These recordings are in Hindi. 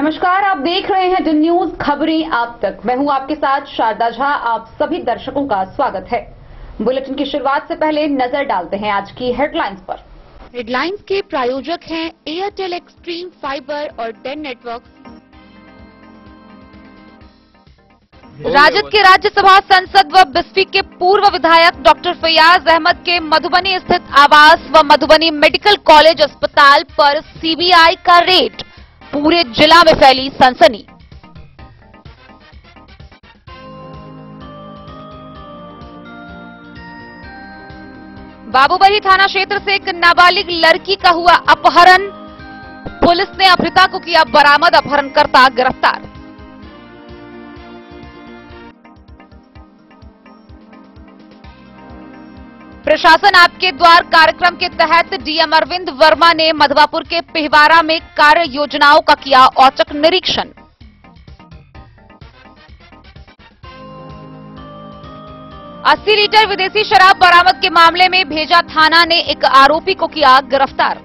नमस्कार, आप देख रहे हैं दिन न्यूज खबरें आप तक। मैं हूं आपके साथ शारदा झा। आप सभी दर्शकों का स्वागत है। बुलेटिन की शुरुआत से पहले नजर डालते हैं आज की हेडलाइंस पर। हेडलाइंस के प्रायोजक हैं एयरटेल एक्सट्रीम फाइबर और डेन नेटवर्क। राजद के राज्यसभा सांसद व बिस्फी के पूर्व विधायक डॉक्टर फैयाज अहमद के मधुबनी स्थित आवास व मधुबनी मेडिकल कॉलेज अस्पताल पर सीबीआई का रेड, पूरे जिला में फैली सनसनी। बाबूबरी थाना क्षेत्र से एक नाबालिग लड़की का हुआ अपहरण, पुलिस ने अपहृता को किया बरामद, अपहरणकर्ता गिरफ्तार। प्रशासन आपके द्वार कार्यक्रम के तहत डीएम अरविंद वर्मा ने मधवापुर के पिहवारा में कार्य योजनाओं का किया औचक निरीक्षण। अस्सी लीटर विदेशी शराब बरामद के मामले में भेजा थाना ने एक आरोपी को किया गिरफ्तार।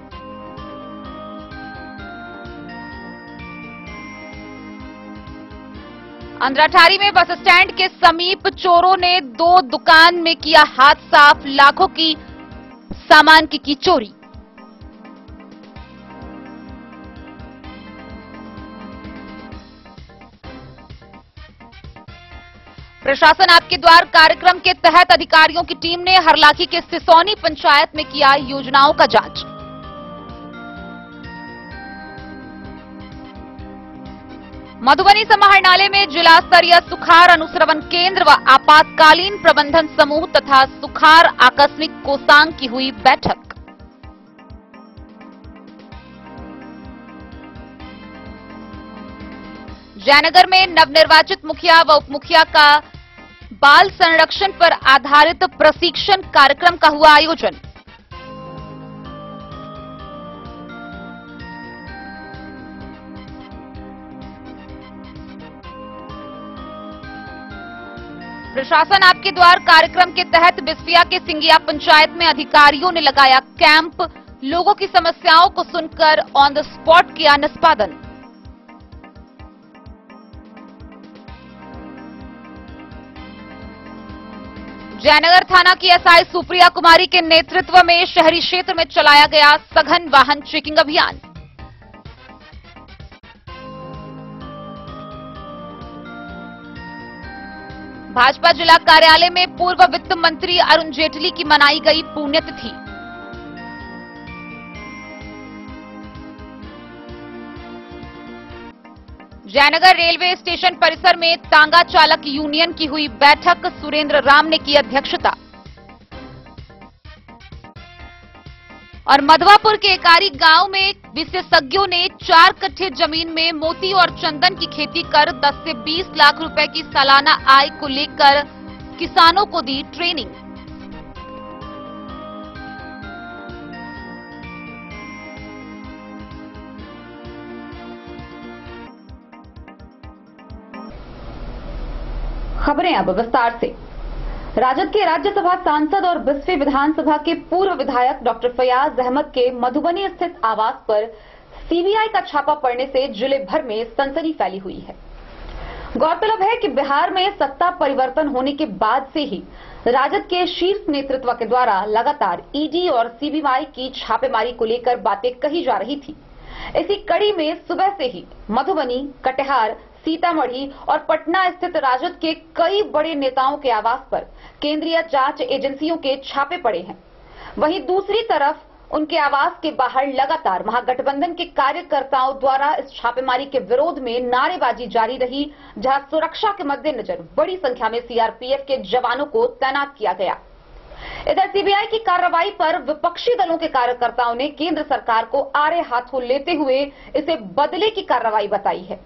अंद्राठारी में बस स्टैंड के समीप चोरों ने 2 दुकान में किया हाथ साफ, लाखों की सामान की चोरी। प्रशासन आपके द्वार कार्यक्रम के तहत अधिकारियों की टीम ने हरलाखी के सिसौनी पंचायत में किया योजनाओं का जांच। मधुबनी समाहरणालय में जिला स्तरीय सुखाड़ अनुश्रवण केंद्र व आपातकालीन प्रबंधन समूह तथा सुखाड़ आकस्मिक कोषांग की हुई बैठक। जयनगर में नवनिर्वाचित मुखिया व उपमुखिया का बाल संरक्षण पर आधारित प्रशिक्षण कार्यक्रम का हुआ आयोजन। प्रशासन आपके द्वार कार्यक्रम के तहत बिस्फिया के सिंगिया पंचायत में अधिकारियों ने लगाया कैंप, लोगों की समस्याओं को सुनकर ऑन द स्पॉट किया निष्पादन। जयनगर थाना की एसआई सुप्रिया कुमारी के नेतृत्व में शहरी क्षेत्र में चलाया गया सघन वाहन चेकिंग अभियान। भाजपा जिला कार्यालय में पूर्व वित्त मंत्री अरुण जेटली की मनाई गई पुण्यतिथि। जयनगर रेलवे स्टेशन परिसर में तांगा चालक यूनियन की हुई बैठक, सुरेंद्र राम ने की अध्यक्षता। और मधवापुर के एकारी गांव में विशेषज्ञों ने 4 कट्ठे जमीन में मोती और चंदन की खेती कर 10 से 20 लाख रुपए की सालाना आय को लेकर किसानों को दी ट्रेनिंग। खबरें अब विस्तार से। राजद के राज्यसभा सांसद और बिस्फी विधानसभा के पूर्व विधायक डॉक्टर फैयाज अहमद के मधुबनी स्थित आवास पर सीबीआई का छापा पड़ने से जिले भर में सनसनी फैली हुई है। गौरतलब है कि बिहार में सत्ता परिवर्तन होने के बाद से ही राजद के शीर्ष नेतृत्व के द्वारा लगातार ईडी और सीबीआई की छापेमारी को लेकर बातें कही जा रही थी। इसी कड़ी में सुबह से ही मधुबनी, कटिहार, सीतामढ़ी और पटना स्थित राजद के कई बड़े नेताओं के आवास पर केंद्रीय जांच एजेंसियों के छापे पड़े हैं। वहीं दूसरी तरफ उनके आवास के बाहर लगातार महागठबंधन के कार्यकर्ताओं द्वारा इस छापेमारी के विरोध में नारेबाजी जारी रही, जहां सुरक्षा के मद्देनजर बड़ी संख्या में सीआरपीएफ के जवानों को तैनात किया गया। इधर सीबीआई की कार्रवाई पर विपक्षी दलों के कार्यकर्ताओं ने केंद्र सरकार को आड़े हाथों लेते हुए इसे बदले की कार्रवाई बताई है।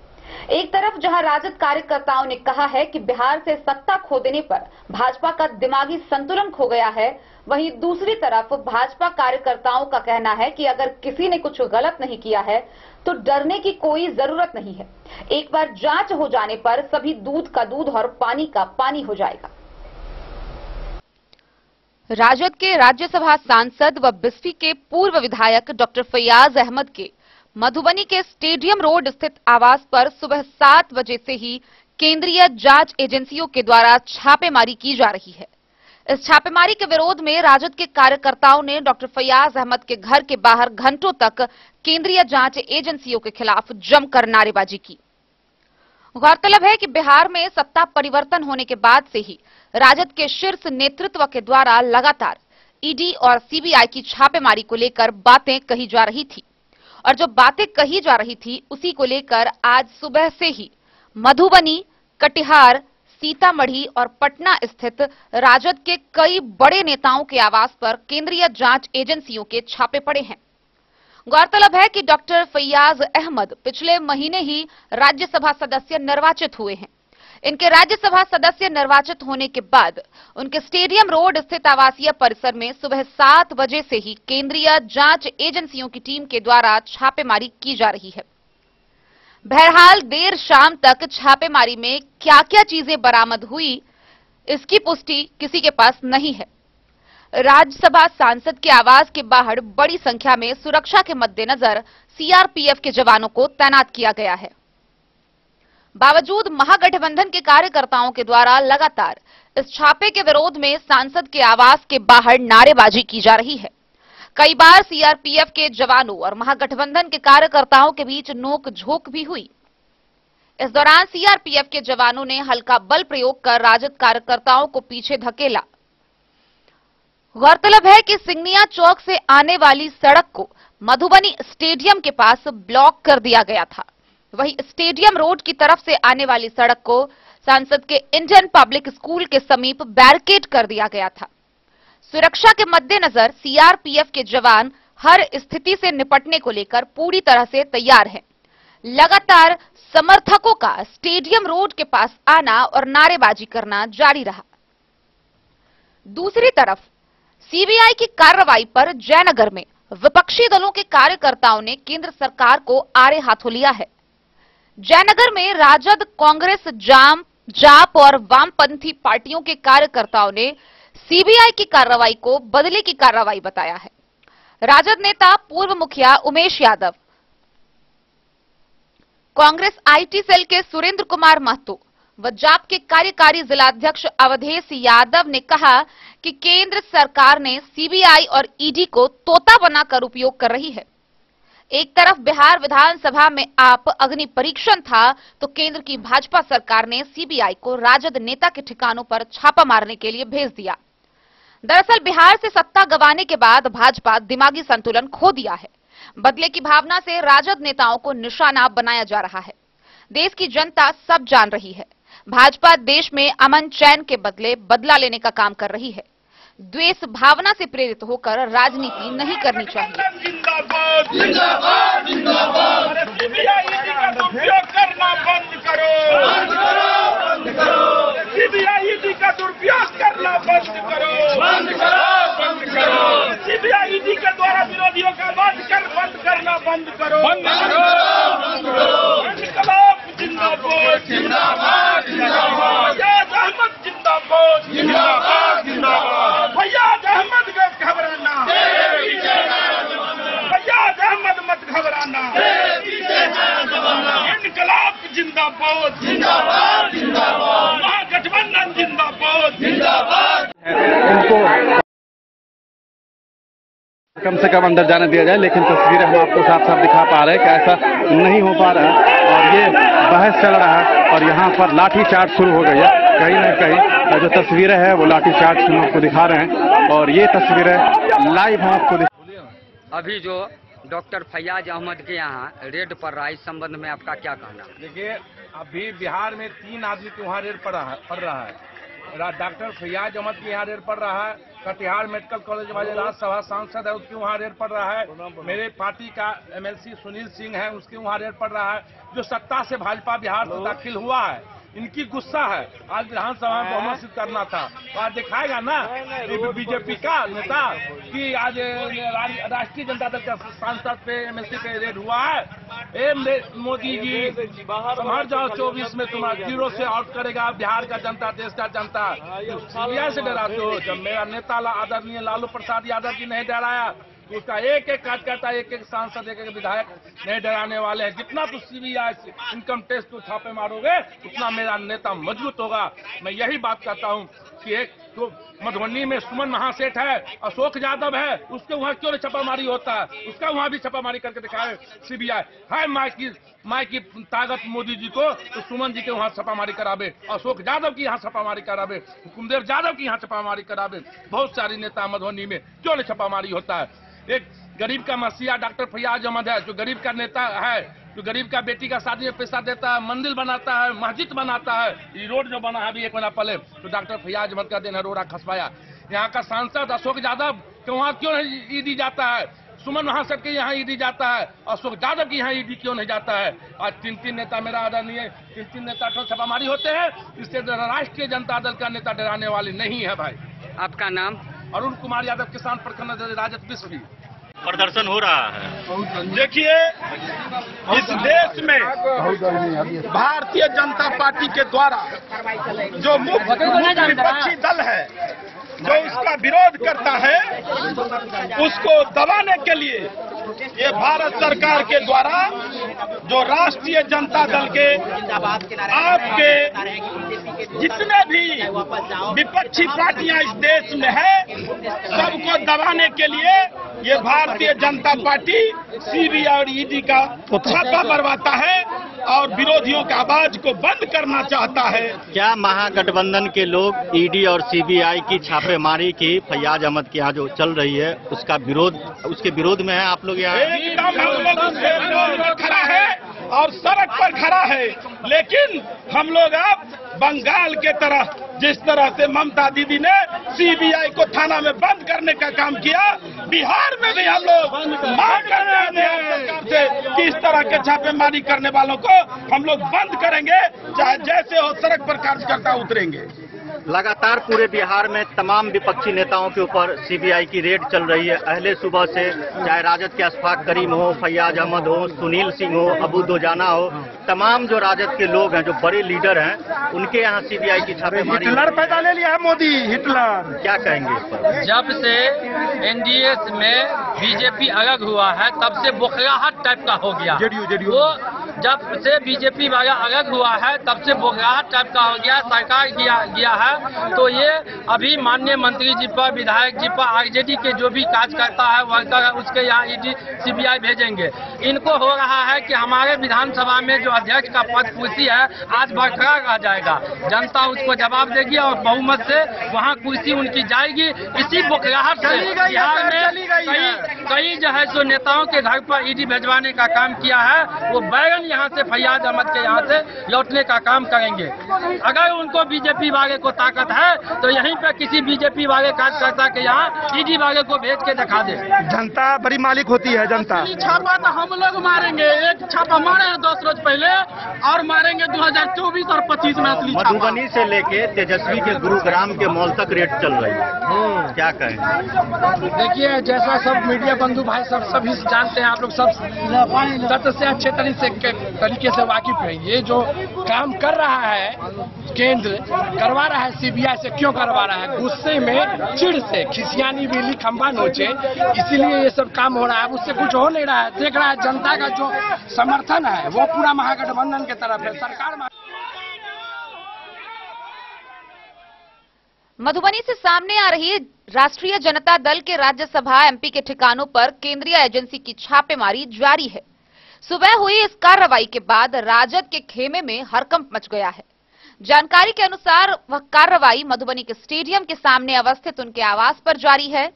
एक तरफ जहां राजद कार्यकर्ताओं ने कहा है कि बिहार से सत्ता खो देने पर भाजपा का दिमागी संतुलन खो गया है, वहीं दूसरी तरफ भाजपा कार्यकर्ताओं का कहना है कि अगर किसी ने कुछ गलत नहीं किया है तो डरने की कोई जरूरत नहीं है। एक बार जांच हो जाने पर सभी दूध का दूध और पानी का पानी हो जाएगा। राजद के राज्यसभा सांसद व बिस्फी के पूर्व विधायक डॉक्टर फैयाज अहमद के मधुबनी के स्टेडियम रोड स्थित आवास पर सुबह 7 बजे से ही केंद्रीय जांच एजेंसियों के द्वारा छापेमारी की जा रही है। इस छापेमारी के विरोध में राजद के कार्यकर्ताओं ने डॉक्टर फैयाज अहमद के घर के बाहर घंटों तक केंद्रीय जांच एजेंसियों के खिलाफ जमकर नारेबाजी की। गौरतलब है कि बिहार में सत्ता परिवर्तन होने के बाद से ही राजद के शीर्ष नेतृत्व के द्वारा लगातार ईडी और सीबीआई की छापेमारी को लेकर बातें कही जा रही थी और जो बातें कही जा रही थी उसी को लेकर आज सुबह से ही मधुबनी, कटिहार, सीतामढ़ी और पटना स्थित राजद के कई बड़े नेताओं के आवास पर केंद्रीय जांच एजेंसियों के छापे पड़े हैं। गौरतलब है कि डॉक्टर फैयाज अहमद पिछले महीने ही राज्यसभा सदस्य निर्वाचित हुए हैं। इनके राज्यसभा सदस्य निर्वाचित होने के बाद उनके स्टेडियम रोड स्थित आवासीय परिसर में सुबह 7 बजे से ही केंद्रीय जांच एजेंसियों की टीम के द्वारा छापेमारी की जा रही है। बहरहाल देर शाम तक छापेमारी में क्या क्या चीजें बरामद हुई, इसकी पुष्टि किसी के पास नहीं है। राज्यसभा सांसद के आवास के बाहर बड़ी संख्या में सुरक्षा के मद्देनजर सीआरपीएफ के जवानों को तैनात किया गया है। बावजूद महागठबंधन के कार्यकर्ताओं के द्वारा लगातार इस छापे के विरोध में सांसद के आवास के बाहर नारेबाजी की जा रही है। कई बार सीआरपीएफ के जवानों और महागठबंधन के कार्यकर्ताओं के बीच नोक-झोंक भी हुई। इस दौरान सीआरपीएफ के जवानों ने हल्का बल प्रयोग कर राजद कार्यकर्ताओं को पीछे धकेला। गौरतलब है कि सिंघनिया चौक से आने वाली सड़क को मधुबनी स्टेडियम के पास ब्लॉक कर दिया गया था। वहीं स्टेडियम रोड की तरफ से आने वाली सड़क को सांसद के इंडियन पब्लिक स्कूल के समीप बैरिकेड कर दिया गया था। सुरक्षा के मद्देनजर सीआरपीएफ के जवान हर स्थिति से निपटने को लेकर पूरी तरह से तैयार हैं। लगातार समर्थकों का स्टेडियम रोड के पास आना और नारेबाजी करना जारी रहा। दूसरी तरफ सीबीआई की कार्रवाई पर जयनगर में विपक्षी दलों के कार्यकर्ताओं ने केंद्र सरकार को आड़े हाथों लिया है। जयनगर में राजद, कांग्रेस, जाप और वामपंथी पार्टियों के कार्यकर्ताओं ने सीबीआई की कार्रवाई को बदले की कार्रवाई बताया है। राजद नेता पूर्व मुखिया उमेश यादव, कांग्रेस आईटी सेल के सुरेंद्र कुमार महतो व जाप के कार्यकारी जिलाध्यक्ष अवधेश यादव ने कहा कि केंद्र सरकार ने सीबीआई और ईडी को तोता बनाकर उपयोग कर रही है। एक तरफ बिहार विधानसभा में आप अग्नि परीक्षण था तो केंद्र की भाजपा सरकार ने सीबीआई को राजद नेता के ठिकानों पर छापा मारने के लिए भेज दिया। दरअसल बिहार से सत्ता गंवाने के बाद भाजपा दिमागी संतुलन खो दिया है। बदले की भावना से राजद नेताओं को निशाना बनाया जा रहा है। देश की जनता सब जान रही है। भाजपा देश में अमन चैन के बदले बदला लेने का काम कर रही है। द्वेष भावना से प्रेरित होकर राजनीति नहीं करनी चाहिए। जिंदाबाद जिंदाबाद जिंदाबाद। सीबीआई का दुरुपयोग करना बंद करो, बंद करो, बंद करो। सीबीआई का दुरुपयोग करना बंद करो, बंद करो, बंद करो। सीबीआई के द्वारा विरोधियों का बंद करना बंद करो, बंद करो, बंद करो। इनकलाब जिंदाबाद जिंदाबाद जिंदाबाद। फैयाज अहमद जिंदाबाद जिंदाबाद जिंदाबाद। फैयाज अहमद का घबराना, फैयाज अहमद मत घबराना। इनकलाब जिंदाबाद जिंदाबाद जिंदाबाद। महागठबंधन जिंदाबाद जिंदाबाद। इनको कम से कम अंदर जाने दिया जाए, लेकिन तस्वीरें हम आपको साफ साफ दिखा पा रहे हैं कि ऐसा नहीं हो पा रहा है और ये बहस चल रहा है और यहाँ पर लाठीचार्ज शुरू हो गई है। कहीं ना कहीं जो तस्वीरें हैं वो लाठीचार्ज हम आपको दिखा रहे हैं और ये तस्वीरें लाइव हम आपको अभी जो डॉक्टर फैयाज अहमद के यहाँ रेड पड़ रहा है, इस संबंध में आपका क्या कहना? देखिए, अभी बिहार में 3 आदमी के वहाँ रेड पड़ रहा है। डॉक्टर फैयाज अहमद के यहाँ रेड पड़ रहा है। कटिहार मेडिकल कॉलेज वाले राज्यसभा सांसद है, उसके वहाँ रेड पड़ रहा है। मेरे पार्टी का एमएलसी सुनील सिंह है, उसके वहाँ रेड पड़ रहा है। जो सत्ता से भाजपा बिहार से दाखिल हुआ है, इनकी गुस्सा है। आज विधानसभा में बहुमत सिद्ध करना था, तो आज दिखाएगा ना बीजेपी का नेता कि आज राष्ट्रीय जनता दल के सांसद पे, एमएलसी पे रेड हुआ है। मोदी जी संभर जाओ, 24 में तुम्हारा 0 से आउट करेगा बिहार का जनता, देश का जनता। सीबीआई से डराते हो? जब मेरा नेता आदरणीय लालू प्रसाद यादव जी नहीं डराया उसका एक एक कार्यकर्ता, एक एक सांसद, एक एक विधायक नहीं डराने वाले हैं। जितना तो सीबीआई इनकम टैक्स को छापे मारोगे उतना मेरा नेता मजबूत होगा। मैं यही बात कहता हूँ कि एक तो मधुबनी में सुमन महासेठ है, अशोक यादव है, उसके वहाँ क्यों नहीं छापामारी होता है? उसका वहाँ भी छापामारी करके दिखाए सीबीआई। है माई की ताकत मोदी जी को, तो सुमन जी के वहाँ छापामारी करावे, अशोक यादव की यहाँ छापामारी करावे, हुकुमदेव यादव की यहाँ छापामारी करावे। बहुत सारी नेता मधुबनी में क्यों नहीं छापामारी होता है? एक गरीब का मसीहा डॉक्टर फैयाज अहमद है, जो गरीब का नेता है, जो गरीब का बेटी का शादी में पैसा देता है, मंदिर बनाता है, मस्जिद बनाता है। ये रोड जो बना है अभी 1 महीना पहले, तो डॉक्टर फैयाज अहमद का दिन है, रोड़ा खसवाया। यहाँ का सांसद अशोक यादव के वहाँ क्यों नहीं ईडी जाता है? सुमन महासेठ के यहाँ ईडी जाता है, अशोक यादव के यहाँ ईडी क्यों नहीं जाता है? आज 3 नेता मेरा आदरणीय 3 नेता छापामारी होते हैं। इससे राष्ट्रीय जनता दल का नेता डराने वाले नहीं है भाई। आपका नाम? अरुण कुमार यादव, किसान प्रखंड राजद बिस्फी। प्रदर्शन हो रहा है। देखिए, इस देश में भारतीय जनता पार्टी के द्वारा जो मुख्य विपक्षी दल है, जो इसका विरोध करता है, उसको दबाने के लिए ये भारत सरकार के द्वारा जो राष्ट्रीय जनता दल के आपके जितने भी विपक्षी पार्टियां इस देश में है, सबको दबाने के लिए ये भारतीय जनता पार्टी सीबीआई और ईडी का छापा मरवाता है और विरोधियों की आवाज को बंद करना चाहता है। क्या महागठबंधन के लोग ईडी और सीबीआई की छापेमारी की फैयाज अहमद के यहाँ जो चल रही है उसके विरोध में है आप लोग यहाँ? एकदम हम लोग उसके विरोध में खड़ा है और सड़क पर खड़ा है, लेकिन हम लोग अब बंगाल के तरह, जिस तरह से ममता दीदी ने सीबीआई को थाना में बंद करने का काम किया, बिहार में भी हम लोग मांग कर रहे हैं बिहार सरकार से कि इस तरह के छापेमारी करने वालों को हम लोग बंद करेंगे, चाहे जैसे हो सड़क पर कार्यकर्ता उतरेंगे। लगातार पूरे बिहार में तमाम विपक्षी नेताओं के ऊपर सीबीआई की रेड चल रही है। अहले सुबह से, चाहे राजद के अशफाक करीम हो, फैयाज अहमद हो, सुनील सिंह हो, अबू दोजाना हो, तमाम जो राजद के लोग हैं, जो बड़े लीडर हैं, उनके यहाँ सीबीआई की छापेमारी। हिटलर पैदा ले लिया है मोदी, हिटलर। क्या कहेंगे इस पर? जब से एनडीए में बीजेपी अलग हुआ है, तब से बोखलाहट टाइप का हो गया। वो जब से बीजेपी वाला अलग हुआ है, तब से बोखलाहट टाइप का हो गया, सरकार गया है। तो ये अभी माननीय मंत्री जी पर, विधायक जी पर, आरजेडी के जो भी काज करता है वर्कर है, उसके यहाँ ईडी सीबीआई भेजेंगे। इनको हो रहा है कि हमारे विधानसभा में जो अध्यक्ष का पद कुर्सी है, आज बरकरार रह जाएगा, जनता उसको जवाब देगी और बहुमत से वहाँ कुर्सी उनकी जाएगी। इसी बोखलाहट से बिहार में कई जो है सो नेताओं के घर पर ईडी भेजवाने का काम किया है। वो बैरन यहाँ से फैयाज अहमद के यहाँ से लौटने का काम करेंगे। अगर उनको बीजेपी वाले को ताकत है तो यहीं पे किसी बीजेपी वाले कार्यकर्ता के यहाँ ईडी वाले को भेज के दिखा दे। जनता बड़ी मालिक होती है, जनता। छापा तो हम लोग मारेंगे, एक छापा मारे हैं 10 रोज पहले और मारेंगे 2024 और 25 में असली छापा। मधुबनी से लेके तेजस्वी के गुरुग्राम के मॉल तक रेड चल रही है, क्या कहें? देखिए, जैसा सब मीडिया बंधु भाई सब सभी जानते हैं, आप लोग सब तथ्य से अच्छे तरीके से वाकिफ हैं। ये जो काम कर रहा है केंद्र, करवा रहा है सीबीआई से, क्यों करवा रहा है? गुस्से में, चिढ़ से, खिसियानी बिल्ली खंबा नोचे, इसीलिए ये सब काम हो रहा है। उससे कुछ हो नहीं रहा है। देख रहा है जनता का जो समर्थन है वो पूरा महागठबंधन की तरफ है। सरकार मधुबनी से सामने आ रही राष्ट्रीय जनता दल के राज्यसभा एमपी के ठिकानों पर केंद्रीय एजेंसी की छापेमारी जारी है। सुबह हुई इस कार्रवाई के बाद राजद के खेमे में हड़कंप मच गया है। जानकारी के अनुसार वह कार्रवाई मधुबनी के स्टेडियम के सामने अवस्थित उनके आवास पर जारी है।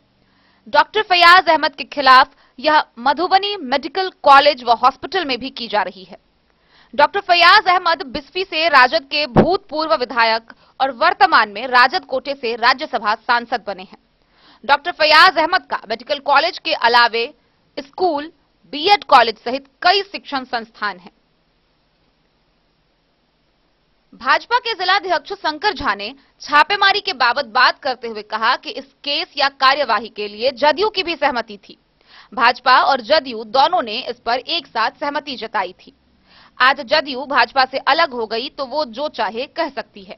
डॉक्टर फैयाज अहमद के खिलाफ यह मधुबनी मेडिकल कॉलेज व हॉस्पिटल में भी की जा रही है। डॉक्टर फैयाज अहमद बिस्फी से राजद के भूतपूर्व विधायक और वर्तमान में राजद कोटे से राज्यसभा सांसद बने हैं। डॉक्टर फैयाज अहमद का मेडिकल कॉलेज के अलावे स्कूल, बीएड कॉलेज सहित कई शिक्षण संस्थान हैं। भाजपा के जिलाध्यक्ष शंकर झा ने छापेमारी के बाबत बात करते हुए कहा कि इस केस या कार्यवाही के लिए जदयू की भी सहमति थी। भाजपा और जदयू दोनों ने इस पर एक साथ सहमति जताई थी। आज जदयू भाजपा से अलग हो गई तो वो जो चाहे कह सकती है।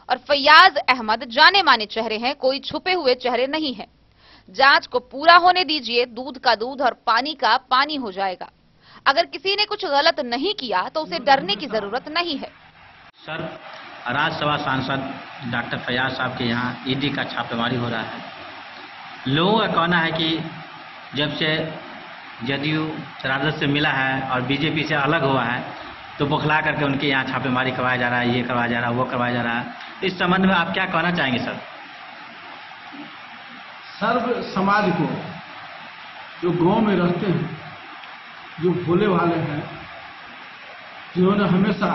और फैयाज अहमद जाने माने चेहरे हैं, कोई छुपे हुए चेहरे नहीं है। जांच को पूरा होने दीजिए, दूध का दूध और पानी का पानी हो जाएगा। अगर किसी ने कुछ गलत नहीं किया तो उसे डरने की जरूरत नहीं है। सर, राज्यसभा सांसद डॉक्टर फैयाज साहब के यहाँ ईडी का छापेमारी हो रहा है। लोगों का कहना है कि जब से जदयू राजद से मिला है और बीजेपी से अलग हुआ है तो बौखला करके उनके यहाँ छापेमारी करवाया जा रहा है, ये करवाया जा रहा है, वो करवाया जा रहा है। इस संबंध में आप क्या कहना चाहेंगे सर? सर्व समाज को, जो गांव में रहते हैं, जो भोले वाले हैं, जिन्होंने हमेशा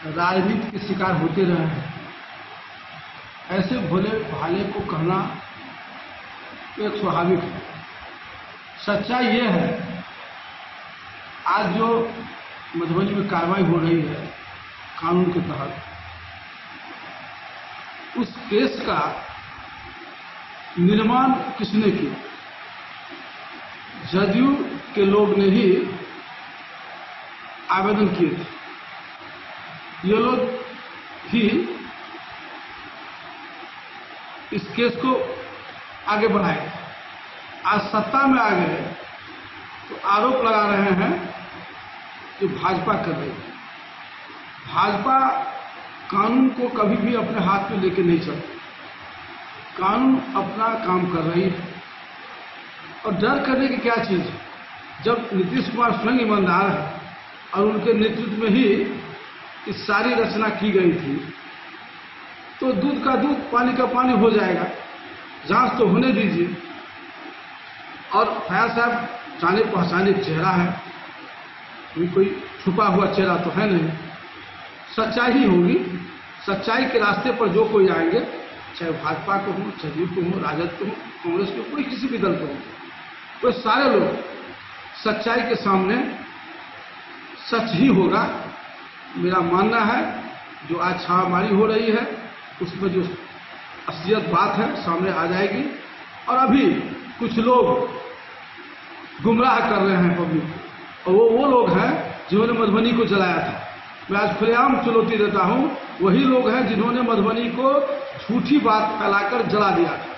राजनीति के शिकार होते रहे हैं, ऐसे भोले भाले को कहना एक स्वाभाविक है। सच्चाई ये है, आज जो मधुबनी में कार्रवाई हो रही है कानून के तहत, उस केस का निर्माण किसने किया? जदयू के लोग ने ही आवेदन किए थे। ये लोग ही इस केस को आगे बढ़ाए। आज सत्ता में आ गए तो आरोप लगा रहे हैं कि भाजपा कर रही है। भाजपा कानून को कभी भी अपने हाथ में लेके नहीं चलती। कानून अपना काम कर रही है और डर करने की क्या चीज है? जब नीतीश कुमार स्वयं ईमानदार है और उनके नेतृत्व में ही इस सारी रचना की गई थी, तो दूध का दूध पानी का पानी हो जाएगा। जांच तो होने दीजिए। और फैयाज साहब जाने पहचाने चेहरा है, कोई छुपा हुआ चेहरा तो है नहीं। सच्चाई ही होगी। सच्चाई के रास्ते पर जो कोई आएंगे, चाहे भाजपा को हो, जदयू को हो, राजद को हो, कांग्रेस को, कोई किसी भी दल को हो, वो सारे लोग सच्चाई के सामने सच ही होगा। मेरा मानना है जो आज छापामारी हो रही है उसमें जो असलियत बात है सामने आ जाएगी। और अभी कुछ लोग गुमराह कर रहे हैं पब्लिक को, और वो लोग हैं जिन्होंने मधुबनी को जलाया था। मैं आज खुलेआम चुनौती देता हूं, वही लोग हैं जिन्होंने मधुबनी को झूठी बात फैलाकर जला दिया था।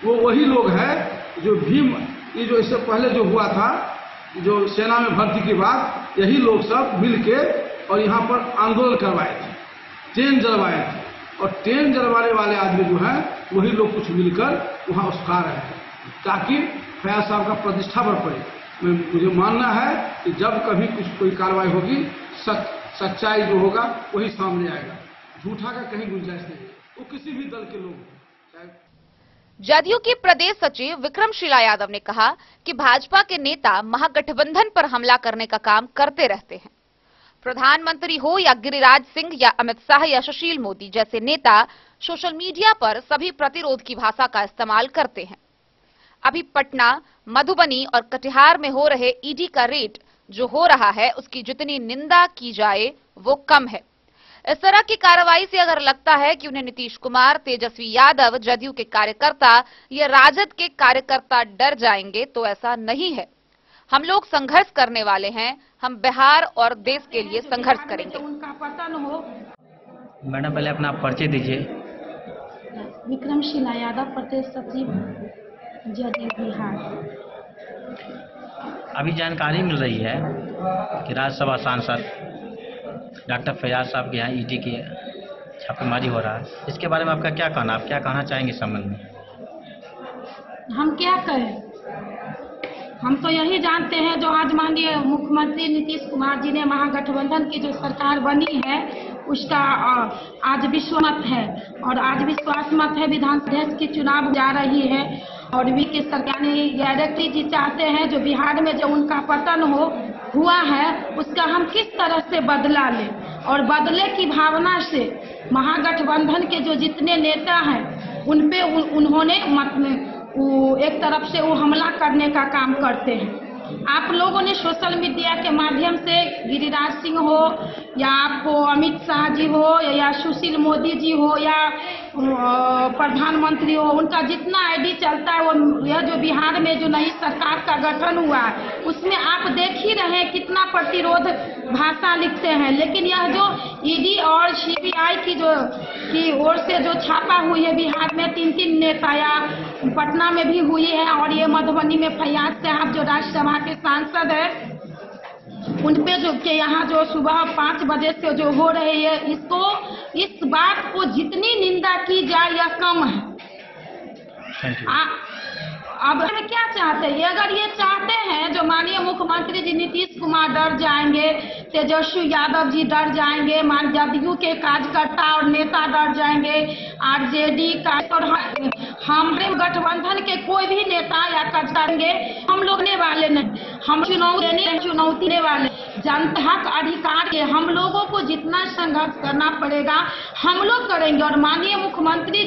वो वही लोग हैं जो भीम, ये जो इससे पहले जो हुआ था, जो सेना में भर्ती के बाद, यही लोग सब मिलके और यहाँ पर आंदोलन करवाए थे, ट्रेन जलवाए थे। और ट्रेन जलवाने वाले आदमी जो हैं वही लोग कुछ मिलकर वहाँ उस्का रहे हैं ताकि फैयाज साहब का प्रतिष्ठा बढ़ पड़े। मुझे मानना है कि जब कभी कुछ कोई कार्रवाई होगी, सच्चाई जो होगा वही सामने आएगा। झूठा का कहीं गुंजाइश नहीं है, वो किसी भी दल के लोग। जदयू के प्रदेश सचिव विक्रमशिला यादव ने कहा कि भाजपा के नेता महागठबंधन पर हमला करने का काम करते रहते हैं। प्रधानमंत्री हो या गिरिराज सिंह या अमित शाह या सुशील मोदी जैसे नेता सोशल मीडिया पर सभी प्रतिरोध की भाषा का इस्तेमाल करते हैं। अभी पटना, मधुबनी और कटिहार में हो रहे ईडी का रेड जो हो रहा है, उसकी जितनी निंदा की जाए वो कम है। इस तरह की कार्रवाई से अगर लगता है कि उन्हें नीतीश कुमार, तेजस्वी यादव, जदयू के कार्यकर्ता या राजद के कार्यकर्ता डर जाएंगे, तो ऐसा नहीं है। हम लोग संघर्ष करने वाले हैं। हम बिहार और देश के लिए संघर्ष करेंगे। उनका पतन हो। मैडम पहले अपना परिचय दीजिए। विक्रमशिला यादव, प्रदेश सचिव, जदयू बिहार। अभी जानकारी मिल रही है कि राज्यसभा सांसद डॉक्टर फैयाज साहब के यहाँ ईडी की छापेमारी हो रहा है। इसके बारे में आपका क्या कहना, आप क्या कहना चाहेंगे इस संबंध में? हम क्या कहें, हम तो यही जानते हैं जो आज माननीय मुख्यमंत्री नीतीश कुमार जी ने महागठबंधन की जो सरकार बनी है उसका आज विश्वास है और आज विश्वास मत है। विधानसभा की चुनाव जा रही है और वी के सरकार गायत्री जी चाहते हैं जो बिहार में जो उनका पतन हुआ है उसका हम किस तरह से बदला लें, और बदले की भावना से महागठबंधन के जो जितने नेता हैं उन पे उन्होंने एक तरफ से वो हमला करने का काम करते हैं। आप लोगों ने सोशल मीडिया के माध्यम से गिरिराज सिंह हो या आपको अमित शाह जी हो या सुशील मोदी जी हो या प्रधानमंत्री हो, उनका जितना आईडी चलता है वो, यह जो बिहार में जो नई सरकार का गठन हुआ है उसमें आप देख ही रहे हैं कितना प्रतिरोध भाषा लिखते हैं। लेकिन यह जो ईडी और सीबीआई की ओर से जो छापा हुई है बिहार में 3 नेता, या पटना में भी हुई है, और ये मधुबनी में फैयाज साहब जो राज्यसभा के सांसद है उन पे जो के यहाँ जो सुबह 5 बजे से जो हो रही है, इस बात को जितनी निंदा की जाए यह कम है। अब हम क्या चाहते हैं, अगर ये चाहते हैं जो माननीय मुख्यमंत्री जी नीतीश कुमार डर जाएंगे, तेजस्वी यादव जी डर जाएंगे, जदयू के कार्यकर्ता और नेता डर जाएंगे, आरजेडी का, और हमारे गठबंधन के कोई भी नेता या करेंगे, हम लोग ने वाले नहीं, हम चुनौती देने वाले जनता हक अधिकार के हम लोगों को जितना संघर्ष करना पड़ेगा हम लोग करेंगे। और माननीय मुख्यमंत्री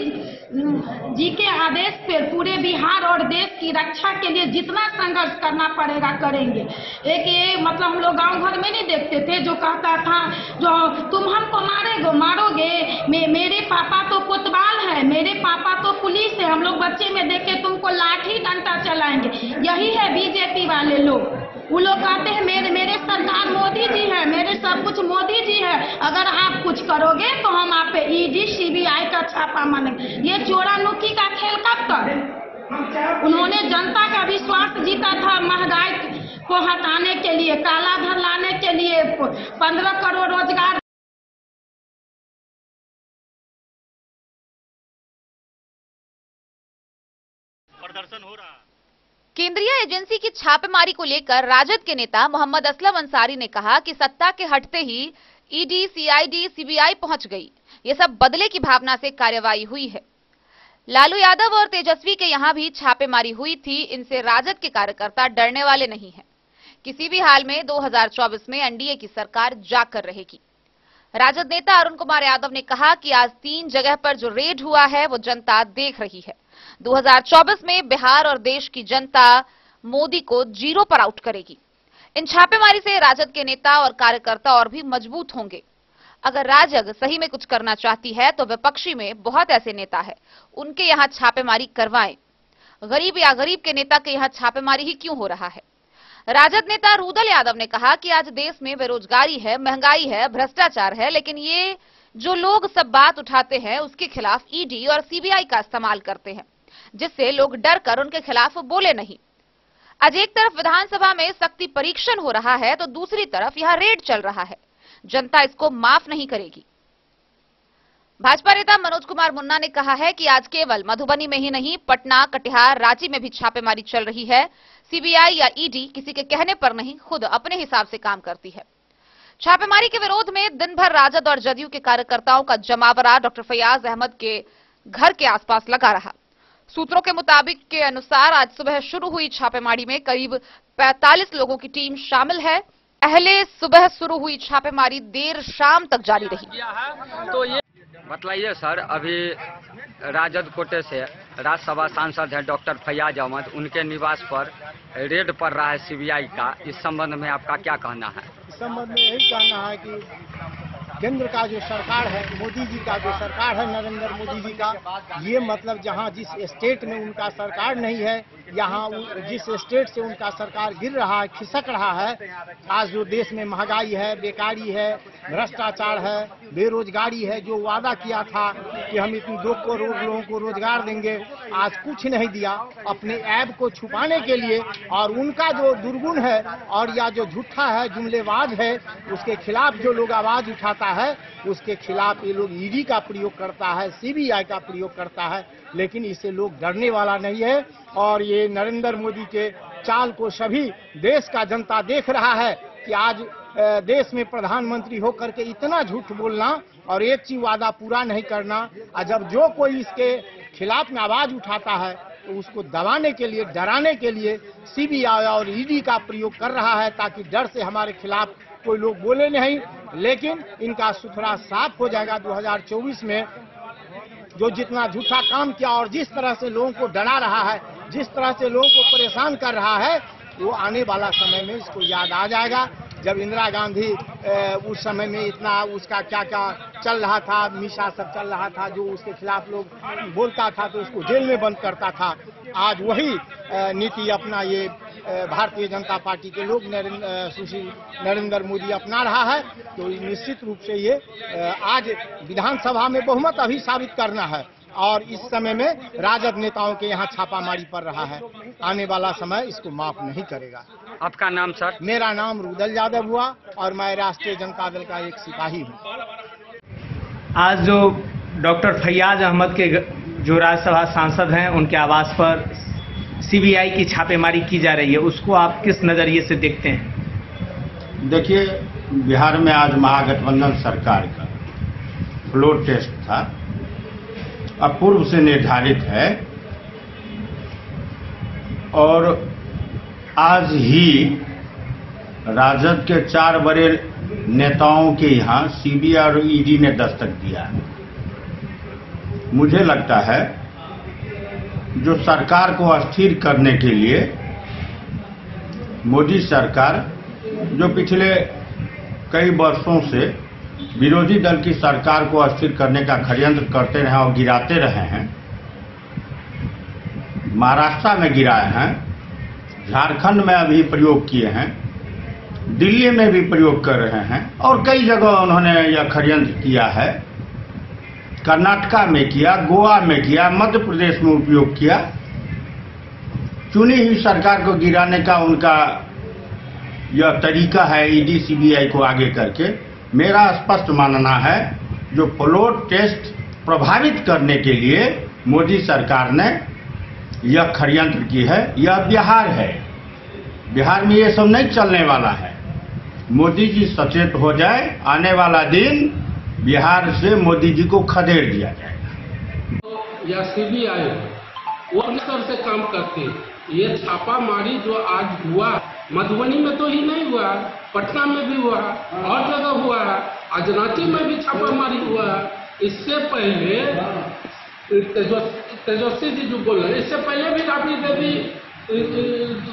जी के आदेश पे पूरे बिहार और देश की रक्षा के लिए जितना संघर्ष करना पड़ेगा करेंगे। एक ये मतलब हम लोग गांव घर में नहीं देखते थे जो कहता था जो तुम हमको मारोगे, मेरे पापा तो कोतवाल है, मेरे पापा तो पुलिस है, हम लोग बच्चे में देख के तुमको लाठी डंडा चलाएंगे। यही है बीजेपी वाले लोग, वो लोग कहते हैं मेरे सरकार मोदी जी है, मेरे सब कुछ मोदी जी है, अगर आप कुछ करोगे तो हम आप पे ईडी सीबीआई का छापा मानेंगे। ये चोरा नुकी का खेल कब तक? उन्होंने जनता का विश्वास जीता था महंगाई को हटाने के लिए, काला धन लाने के लिए, 15 करोड़ रोजगार प्रदर्शन हो रहा। केंद्रीय एजेंसी की छापेमारी को लेकर राजद के नेता मोहम्मद असलम अंसारी ने कहा कि सत्ता के हटते ही ईडी, सीआईडी, सीबीआई पहुंच गई। ये सब बदले की भावना से कार्रवाई हुई है। लालू यादव और तेजस्वी के यहां भी छापेमारी हुई थी। इनसे राजद के कार्यकर्ता डरने वाले नहीं हैं। किसी भी हाल में 2024 में एनडीए की सरकार जाकर रहेगी। राजद नेता अरुण कुमार यादव ने कहा कि आज 3 जगह पर जो रेड हुआ है वो जनता देख रही है। 2024 में बिहार और देश की जनता मोदी को 0 पर आउट करेगी। इन छापेमारी से राजद के नेता और कार्यकर्ता और भी मजबूत होंगे। अगर राजग सही में कुछ करना चाहती है तो विपक्षी में बहुत ऐसे नेता है, उनके यहां छापेमारी करवाएं। गरीब या गरीब के नेता के यहां छापेमारी ही क्यों हो रहा है? राजद नेता रुदल यादव ने कहा कि आज देश में बेरोजगारी है, महंगाई है, भ्रष्टाचार है, लेकिन ये जो लोग सब बात उठाते हैं उसके खिलाफ ईडी और सीबीआई का इस्तेमाल करते हैं, जिससे लोग डर कर उनके खिलाफ बोले नहीं। आज एक तरफ विधानसभा में शक्ति परीक्षण हो रहा है तो दूसरी तरफ यहां रेड चल रहा है। जनता इसको माफ नहीं करेगी। भाजपा नेता मनोज कुमार मुन्ना ने कहा है कि आज केवल मधुबनी में ही नहीं, पटना, कटिहार, रांची में भी छापेमारी चल रही है। सीबीआई या ईडी किसी के कहने पर नहीं, खुद अपने हिसाब से काम करती है। छापेमारी के विरोध में दिन भर राजद और जदयू के कार्यकर्ताओं का जमावड़ा डॉक्टर फैयाज अहमद के घर के आसपास लगा रहा। सूत्रों के मुताबिक के अनुसार आज सुबह शुरू हुई छापेमारी में करीब 45 लोगों की टीम शामिल है। पहले सुबह शुरू हुई छापेमारी देर शाम तक जारी रही। तो ये बतलाइए सर, अभी राजद कोटे से राज्यसभा सांसद है डॉक्टर फैयाज अहमद, उनके निवास पर रेड पड़ रहा है सीबीआई का। इस संबंध में आपका क्या कहना है? इस संबंध में यही कहना है कि केंद्र का जो सरकार है, मोदी जी का जो सरकार है, नरेंद्र मोदी जी का, ये मतलब जहां जिस स्टेट में उनका सरकार नहीं है, यहाँ जिस स्टेट से उनका सरकार गिर रहा है, खिसक रहा है, आज जो देश में महंगाई है, बेकारी है, भ्रष्टाचार है, बेरोजगारी है, जो वादा किया था कि हम इतनी 2 करोड़ लोगों को रोजगार देंगे, आज कुछ नहीं दिया। अपने ऐब को छुपाने के लिए और उनका जो दुर्गुण है और या जो झूठा है, जुमलेबाज है, उसके खिलाफ जो लोग आवाज उठाता है, उसके खिलाफ ये लोग ईडी का प्रयोग करता है, सीबीआई का प्रयोग करता है, लेकिन इससे लोग डरने वाला नहीं है। और ये नरेंद्र मोदी के चाल को सभी देश का जनता देख रहा है कि आज देश में प्रधानमंत्री होकर के इतना झूठ बोलना और एक चीज वादा पूरा नहीं करना, और जब जो कोई इसके खिलाफ में आवाज उठाता है तो उसको दबाने के लिए, डराने के लिए सीबीआई और ईडी का प्रयोग कर रहा है, ताकि डर से हमारे खिलाफ कोई लोग बोले नहीं। लेकिन इनका सुथरा साफ हो जाएगा 2024 में। जो जितना झूठा काम किया और जिस तरह से लोगों को डरा रहा है, जिस तरह से लोगों को परेशान कर रहा है, वो आने वाला समय में इसको याद आ जाएगा जब इंदिरा गांधी उस समय में इतना उसका क्या क्या चल रहा था, मिशा सब चल रहा था, जो उसके खिलाफ लोग बोलता था तो उसको जेल में बंद करता था। आज वही नीति अपना ये भारतीय जनता पार्टी के लोग सुशील नरेंद्र मोदी अपना रहा है। तो निश्चित रूप से ये आज विधानसभा में बहुमत अभी साबित करना है और इस समय में राजद नेताओं के यहाँ छापामारी पड़ रहा है। आने वाला समय इसको माफ नहीं करेगा। आपका नाम सर? मेरा नाम रुदल यादव हुआ और मैं राष्ट्रीय जनता दल का एक सिपाही हूँ। आज जो डॉक्टर फैयाज अहमद के जो राज्यसभा सांसद हैं उनके आवास पर सीबीआई की छापेमारी की जा रही है, उसको आप किस नजरिए से देखते हैं? देखिए, बिहार में आज महागठबंधन सरकार का फ्लोर टेस्ट था, अब पूर्व से निर्धारित है और आज ही राजद के 4 बड़े नेताओं के यहाँ सीबीआई और ईडी ने दस्तक दिया है। मुझे लगता है जो सरकार को अस्थिर करने के लिए मोदी सरकार, जो पिछले कई वर्षों से विरोधी दल की सरकार को अस्थिर करने का षड्यंत्र करते रहे और गिराते रहे हैं, महाराष्ट्र में गिराए हैं, झारखंड में अभी प्रयोग किए हैं, दिल्ली में भी प्रयोग कर रहे हैं और कई जगह उन्होंने यह षड्यंत्र किया है। कर्नाटका में किया, गोवा में किया, मध्य प्रदेश में उपयोग किया। चुनी हुई सरकार को गिराने का उनका यह तरीका है, ईडी सीबीआई को आगे करके। मेरा स्पष्ट मानना है जो फ्लोर टेस्ट प्रभावित करने के लिए मोदी सरकार ने यह षड्यंत्र की है। यह बिहार है, बिहार में ये सब नहीं चलने वाला है। मोदी जी सचेत हो जाए, आने वाला दिन बिहार से मोदी जी को खदेड़ दिया जाएगा। या सीबीआई वो अपने स्तर से काम करती है। ये छापामारी जो आज हुआ, मधुबनी में तो ही नहीं हुआ, पटना में भी हुआ और जगह हुआ, आज रांची में भी छापामारी हुआ। इससे पहले तेजस्वी जी जो बोल रहे हैं, इससे पहले भी राबड़ी देवी,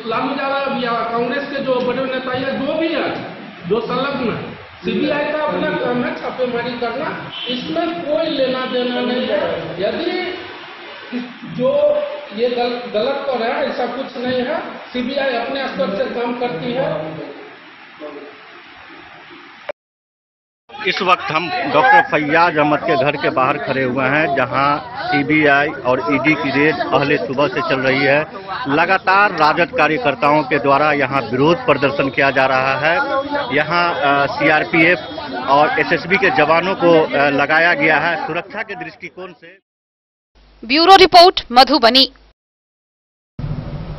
लालू यादव या कांग्रेस के जो बड़े नेता या जो भी है, जो संलग्न है, सीबीआई का अपना काम है छापेमारी करना, इसमें कोई लेना देना नहीं है। यदि जो ये गलत कर है, ऐसा कुछ नहीं है। सीबीआई अपने स्तर से काम करती है। इस वक्त हम डॉक्टर फैयाज अहमद के घर के बाहर खड़े हुए हैं, जहां सीबीआई और ईडी की रेड पहले सुबह से चल रही है। लगातार राजद कार्यकर्ताओं के द्वारा यहां विरोध प्रदर्शन किया जा रहा है। यहां सीआरपीएफ और एसएसबी के जवानों को लगाया गया है सुरक्षा के दृष्टिकोण से। Bureau report, Madhubani.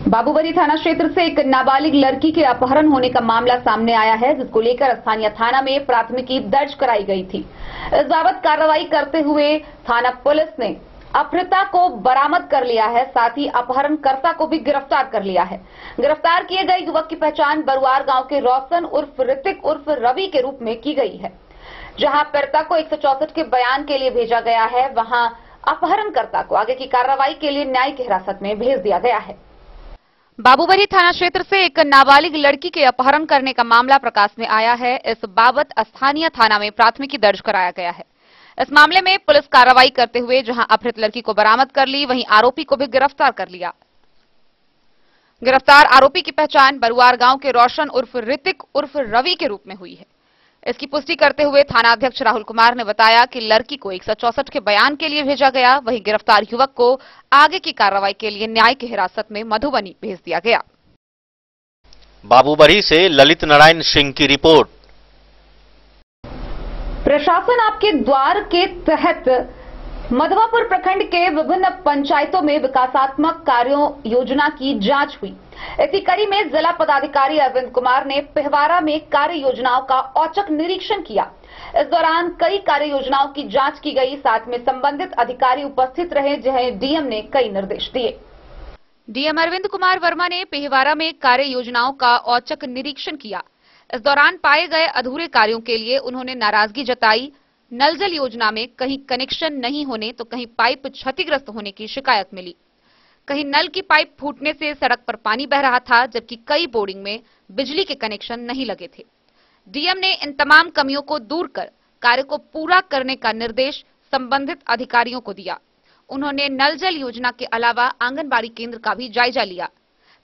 बाबूबरी थाना क्षेत्र से एक नाबालिग लड़की के अपहरण होने का मामला सामने आया है, जिसको लेकर स्थानीय थाना में प्राथमिकी दर्ज कराई गई थी। इस बाबत कार्रवाई करते हुए थाना पुलिस ने अपहृता को बरामद कर लिया है, साथ ही अपहरणकर्ता को भी गिरफ्तार कर लिया है। गिरफ्तार किए गए युवक की पहचान बरुआर गांव के रोशन उर्फ ऋतिक उर्फ रवि के रूप में की गई है। जहां पीड़िता को 164 के बयान के लिए भेजा गया है, वहां अपहरणकर्ता को आगे की कार्रवाई के लिए न्यायिक हिरासत में भेज दिया गया है। बाबूबरी थाना क्षेत्र से एक नाबालिग लड़की के अपहरण करने का मामला प्रकाश में आया है। इस बाबत स्थानीय थाना में प्राथमिकी दर्ज कराया गया है। इस मामले में पुलिस कार्रवाई करते हुए जहां अपहृत लड़की को बरामद कर ली, वहीं आरोपी को भी गिरफ्तार कर लिया। गिरफ्तार आरोपी की पहचान बरुआर गांव के रोशन उर्फ ऋतिक उर्फ रवि के रूप में हुई है। इसकी पुष्टि करते हुए थाना अध्यक्ष राहुल कुमार ने बताया कि लड़की को 164 के बयान के लिए भेजा गया, वहीं गिरफ्तार युवक को आगे की कार्रवाई के लिए न्यायिक हिरासत में मधुबनी भेज दिया गया। बाबूबरी से ललित नारायण सिंह की रिपोर्ट। प्रशासन आपके द्वार के तहत मधवापुर प्रखंड के विभिन्न पंचायतों में विकासात्मक कार्यों योजना की जांच हुई। इसी कड़ी में जिला पदाधिकारी अरविंद कुमार ने पिहवारा में कार्य योजनाओं का औचक निरीक्षण किया। इस दौरान कई कार्य योजनाओं की जांच की गई, साथ में संबंधित अधिकारी उपस्थित रहे, जिन्हें डीएम ने कई निर्देश दिए। डीएम अरविंद कुमार वर्मा ने पिहवारा में कार्य योजनाओं का औचक निरीक्षण किया। इस दौरान पाए गए अधूरे कार्यों के लिए उन्होंने नाराजगी जताई। नल जल योजना में कहीं कनेक्शन नहीं होने तो कहीं पाइप क्षतिग्रस्त होने की शिकायत मिली। कहीं नल की पाइप फूटने से सड़क पर पानी बह रहा था, जबकि कई बोर्डिंग में बिजली के कनेक्शन नहीं लगे थे। डीएम ने इन तमाम कमियों को दूर कर कार्य को पूरा करने का निर्देश संबंधित अधिकारियों को दिया। उन्होंने नल जल योजना के अलावा आंगनबाड़ी केंद्र का भी जायजा लिया।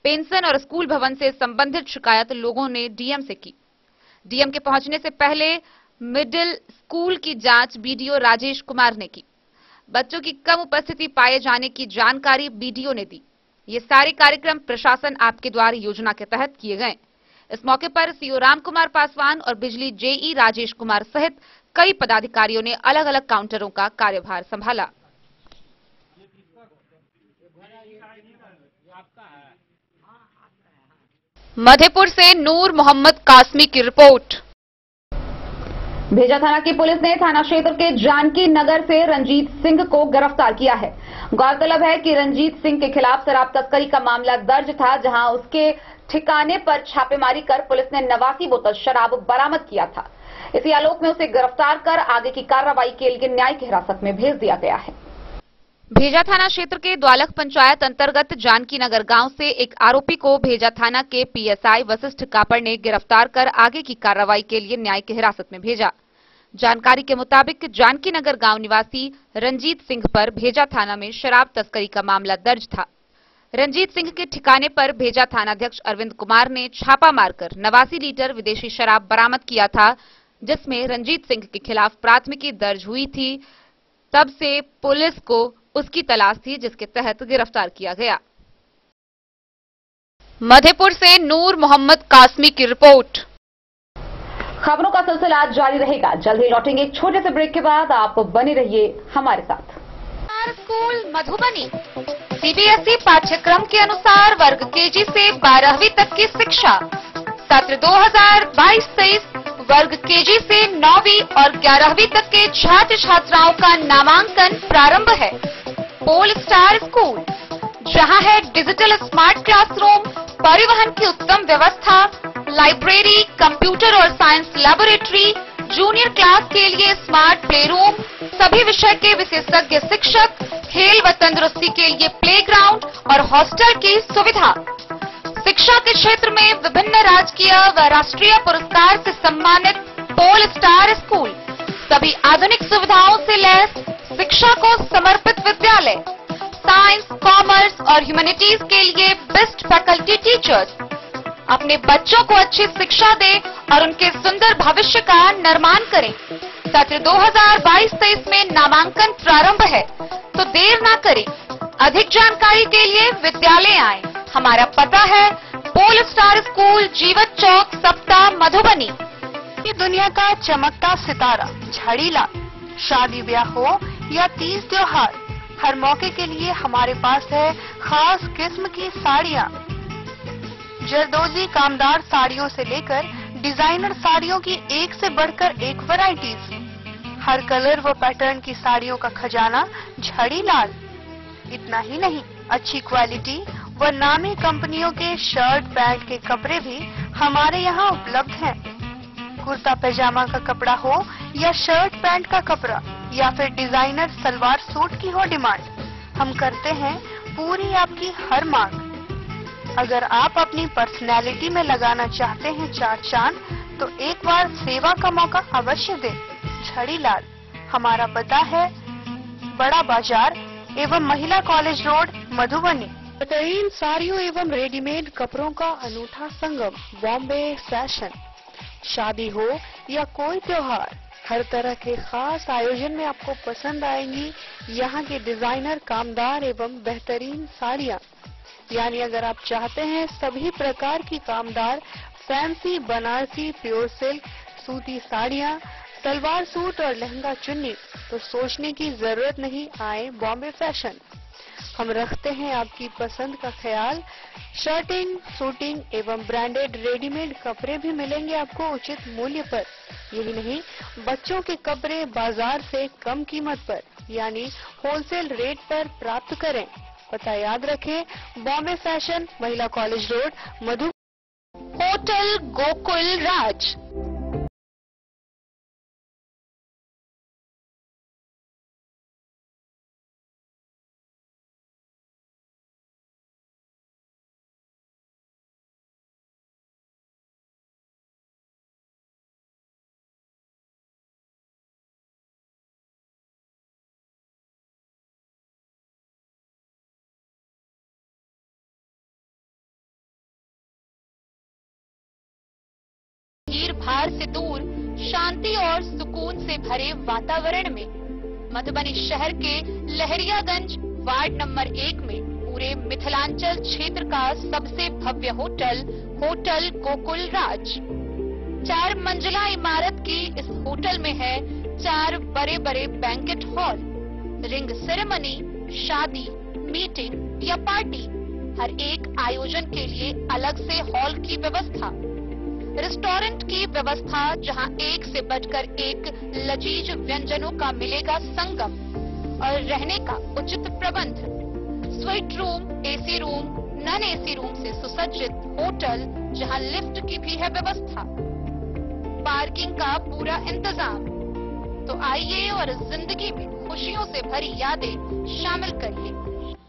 पेंशन और स्कूल भवन से संबंधित शिकायत लोगों ने डीएम से की। डीएम के पहुंचने से पहले मिडिल स्कूल की जांच बीडीओ राजेश कुमार ने की। बच्चों की कम उपस्थिति पाए जाने की जानकारी बीडीओ ने दी। ये सारे कार्यक्रम प्रशासन आपके द्वार योजना के तहत किए गए। इस मौके पर सीओ राम कुमार पासवान और बिजली जेई राजेश कुमार सहित कई पदाधिकारियों ने अलग अलग काउंटरों का कार्यभार संभाला। मधेपुर से नूर मोहम्मद कासमी की रिपोर्ट। भेजा थाना की पुलिस ने थाना क्षेत्र के जानकी नगर से रंजीत सिंह को गिरफ्तार किया है। गौरतलब है कि रंजीत सिंह के खिलाफ शराब तस्करी का मामला दर्ज था, जहां उसके ठिकाने पर छापेमारी कर पुलिस ने 89 बोतल शराब बरामद किया था। इसी आलोक में उसे गिरफ्तार कर आगे की कार्रवाई के लिए न्यायिक हिरासत में भेज दिया गया है। भेजा थाना क्षेत्र के द्वालक पंचायत अंतर्गत जानकी नगर गांव से एक आरोपी को भेजा थाना के पीएसआई वशिष्ठ कापड़ ने गिरफ्तार कर आगे की कार्रवाई के लिए न्यायिक हिरासत में भेजा। जानकारी के मुताबिक जानकी नगर गांव निवासी रंजीत सिंह पर भेजा थाना में शराब तस्करी का मामला दर्ज था। रंजीत सिंह के ठिकाने पर भेजा थानाध्यक्ष अरविंद कुमार ने छापा मारकर 89 लीटर विदेशी शराब बरामद किया था, जिसमें रंजीत सिंह के खिलाफ प्राथमिकी दर्ज हुई थी। तब से पुलिस को उसकी तलाश थी, जिसके तहत गिरफ्तार किया गया। मधेपुर से नूर मोहम्मद कासमी की रिपोर्ट। खबरों का सिलसिला आज जारी रहेगा। जल्द ही लौटेंगे एक छोटे से ब्रेक के बाद। आप बने रहिए हमारे साथ। स्कूल मधुबनी सीबीएसई पाठ्यक्रम के अनुसार वर्ग केजी से 12वीं तक की शिक्षा। सत्र 2022-23 वर्ग केजी से 9वीं और 11वीं तक के छात्र छात्राओं का नामांकन प्रारंभ है। पोल स्टार स्कूल, जहां है डिजिटल स्मार्ट क्लासरूम, परिवहन की उत्तम व्यवस्था, लाइब्रेरी, कंप्यूटर और साइंस लैबोरेटरी, जूनियर क्लास के लिए स्मार्ट प्ले रूम, सभी विषय के विशेषज्ञ शिक्षक, खेल व तंदुरुस्ती के लिए प्लेग्राउंड और हॉस्टल की सुविधा। शिक्षा के क्षेत्र में विभिन्न राजकीय व राष्ट्रीय पुरस्कार से सम्मानित पोल स्टार स्कूल, सभी आधुनिक सुविधाओं से लैस शिक्षा को समर्पित विद्यालय, साइंस, कॉमर्स और ह्यूमैनिटीज के लिए बेस्ट फैकल्टी टीचर्स। अपने बच्चों को अच्छी शिक्षा दें और उनके सुंदर भविष्य का निर्माण करें। सत्र 2022-23 में नामांकन प्रारंभ है, तो देर ना करें। अधिक जानकारी के लिए विद्यालय आएं। हमारा पता है पोल स्टार स्कूल, जीवत चौक, सप्ताह, मधुबनी। ये दुनिया का चमकता सितारा झाड़ीलाल। शादी ब्याह हो या तीज त्योहार, हर मौके के लिए हमारे पास है खास किस्म की साड़ियाँ। जरदोजी कामदार साड़ियों से लेकर डिजाइनर साड़ियों की एक से बढ़कर एक वैरायटीज। हर कलर व पैटर्न की साड़ियों का खजाना झाड़ीलाल। इतना ही नहीं, अच्छी क्वालिटी व नामी कंपनियों के शर्ट पैंट के कपड़े भी हमारे यहाँ उपलब्ध हैं। कुर्ता पैजामा का कपड़ा हो या शर्ट पैंट का कपड़ा या फिर डिजाइनर सलवार सूट की हो डिमांड, हम करते हैं पूरी आपकी हर मांग। अगर आप अपनी पर्सनैलिटी में लगाना चाहते हैं चार चांद, तो एक बार सेवा का मौका अवश्य दें। झाड़ीलाल, हमारा पता है बड़ा बाजार एवं महिला कॉलेज रोड, मधुबनी। बेहतरीन साड़ियों एवं रेडीमेड कपड़ों का अनूठा संगम, बॉम्बे फैशन। शादी हो या कोई त्योहार, हर तरह के खास आयोजन में आपको पसंद आएंगी यहाँ के डिजाइनर, कामदार एवं बेहतरीन साड़ियाँ। यानी अगर आप चाहते हैं सभी प्रकार की कामदार, फैंसी, बनारसी, प्योर सिल्क, सूती साड़ियाँ, सलवार सूट और लहंगा चुन्नी, तो सोचने की जरूरत नहीं, आए बॉम्बे फैशन। हम रखते हैं आपकी पसंद का ख्याल। शर्टिंग, सूटिंग एवं ब्रांडेड रेडीमेड कपड़े भी मिलेंगे आपको उचित मूल्य पर। यही नहीं, बच्चों के कपड़े बाजार से कम कीमत पर यानी होलसेल रेट पर प्राप्त करें। पता याद रखें, बॉम्बे फैशन, महिला कॉलेज रोड, मधु। होटल गोकुल राज। भीड़ भाड़ से दूर शांति और सुकून से भरे वातावरण में मधुबनी शहर के लहरियागंज वार्ड नंबर 1 में पूरे मिथिलांचल क्षेत्र का सबसे भव्य होटल गोकुल राज 4 मंजिला इमारत की इस होटल में है 4 बड़े बड़े बैंकेट हॉल, रिंग सेरेमनी, शादी, मीटिंग या पार्टी, हर एक आयोजन के लिए अलग से हॉल की व्यवस्था, रेस्टोरेंट की व्यवस्था जहां एक से बढ़कर एक लजीज व्यंजनों का मिलेगा संगम और रहने का उचित प्रबंध, suite room, AC room, non AC room से सुसज्जित होटल जहां लिफ्ट की भी है व्यवस्था, पार्किंग का पूरा इंतजाम। तो आइए और जिंदगी में खुशियों से भरी यादें शामिल करिए।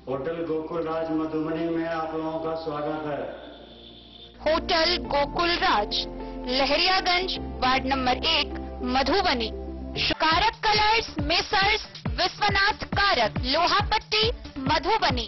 होटल गोकुल राज मधुबनी में आप लोगों का स्वागत है। होटल गोकुल राज, लहरियागंज, वार्ड नंबर 1, मधुबनी। कारक कलर्स, मेसर्स विश्वनाथ कारक, लोहापट्टी, मधुबनी।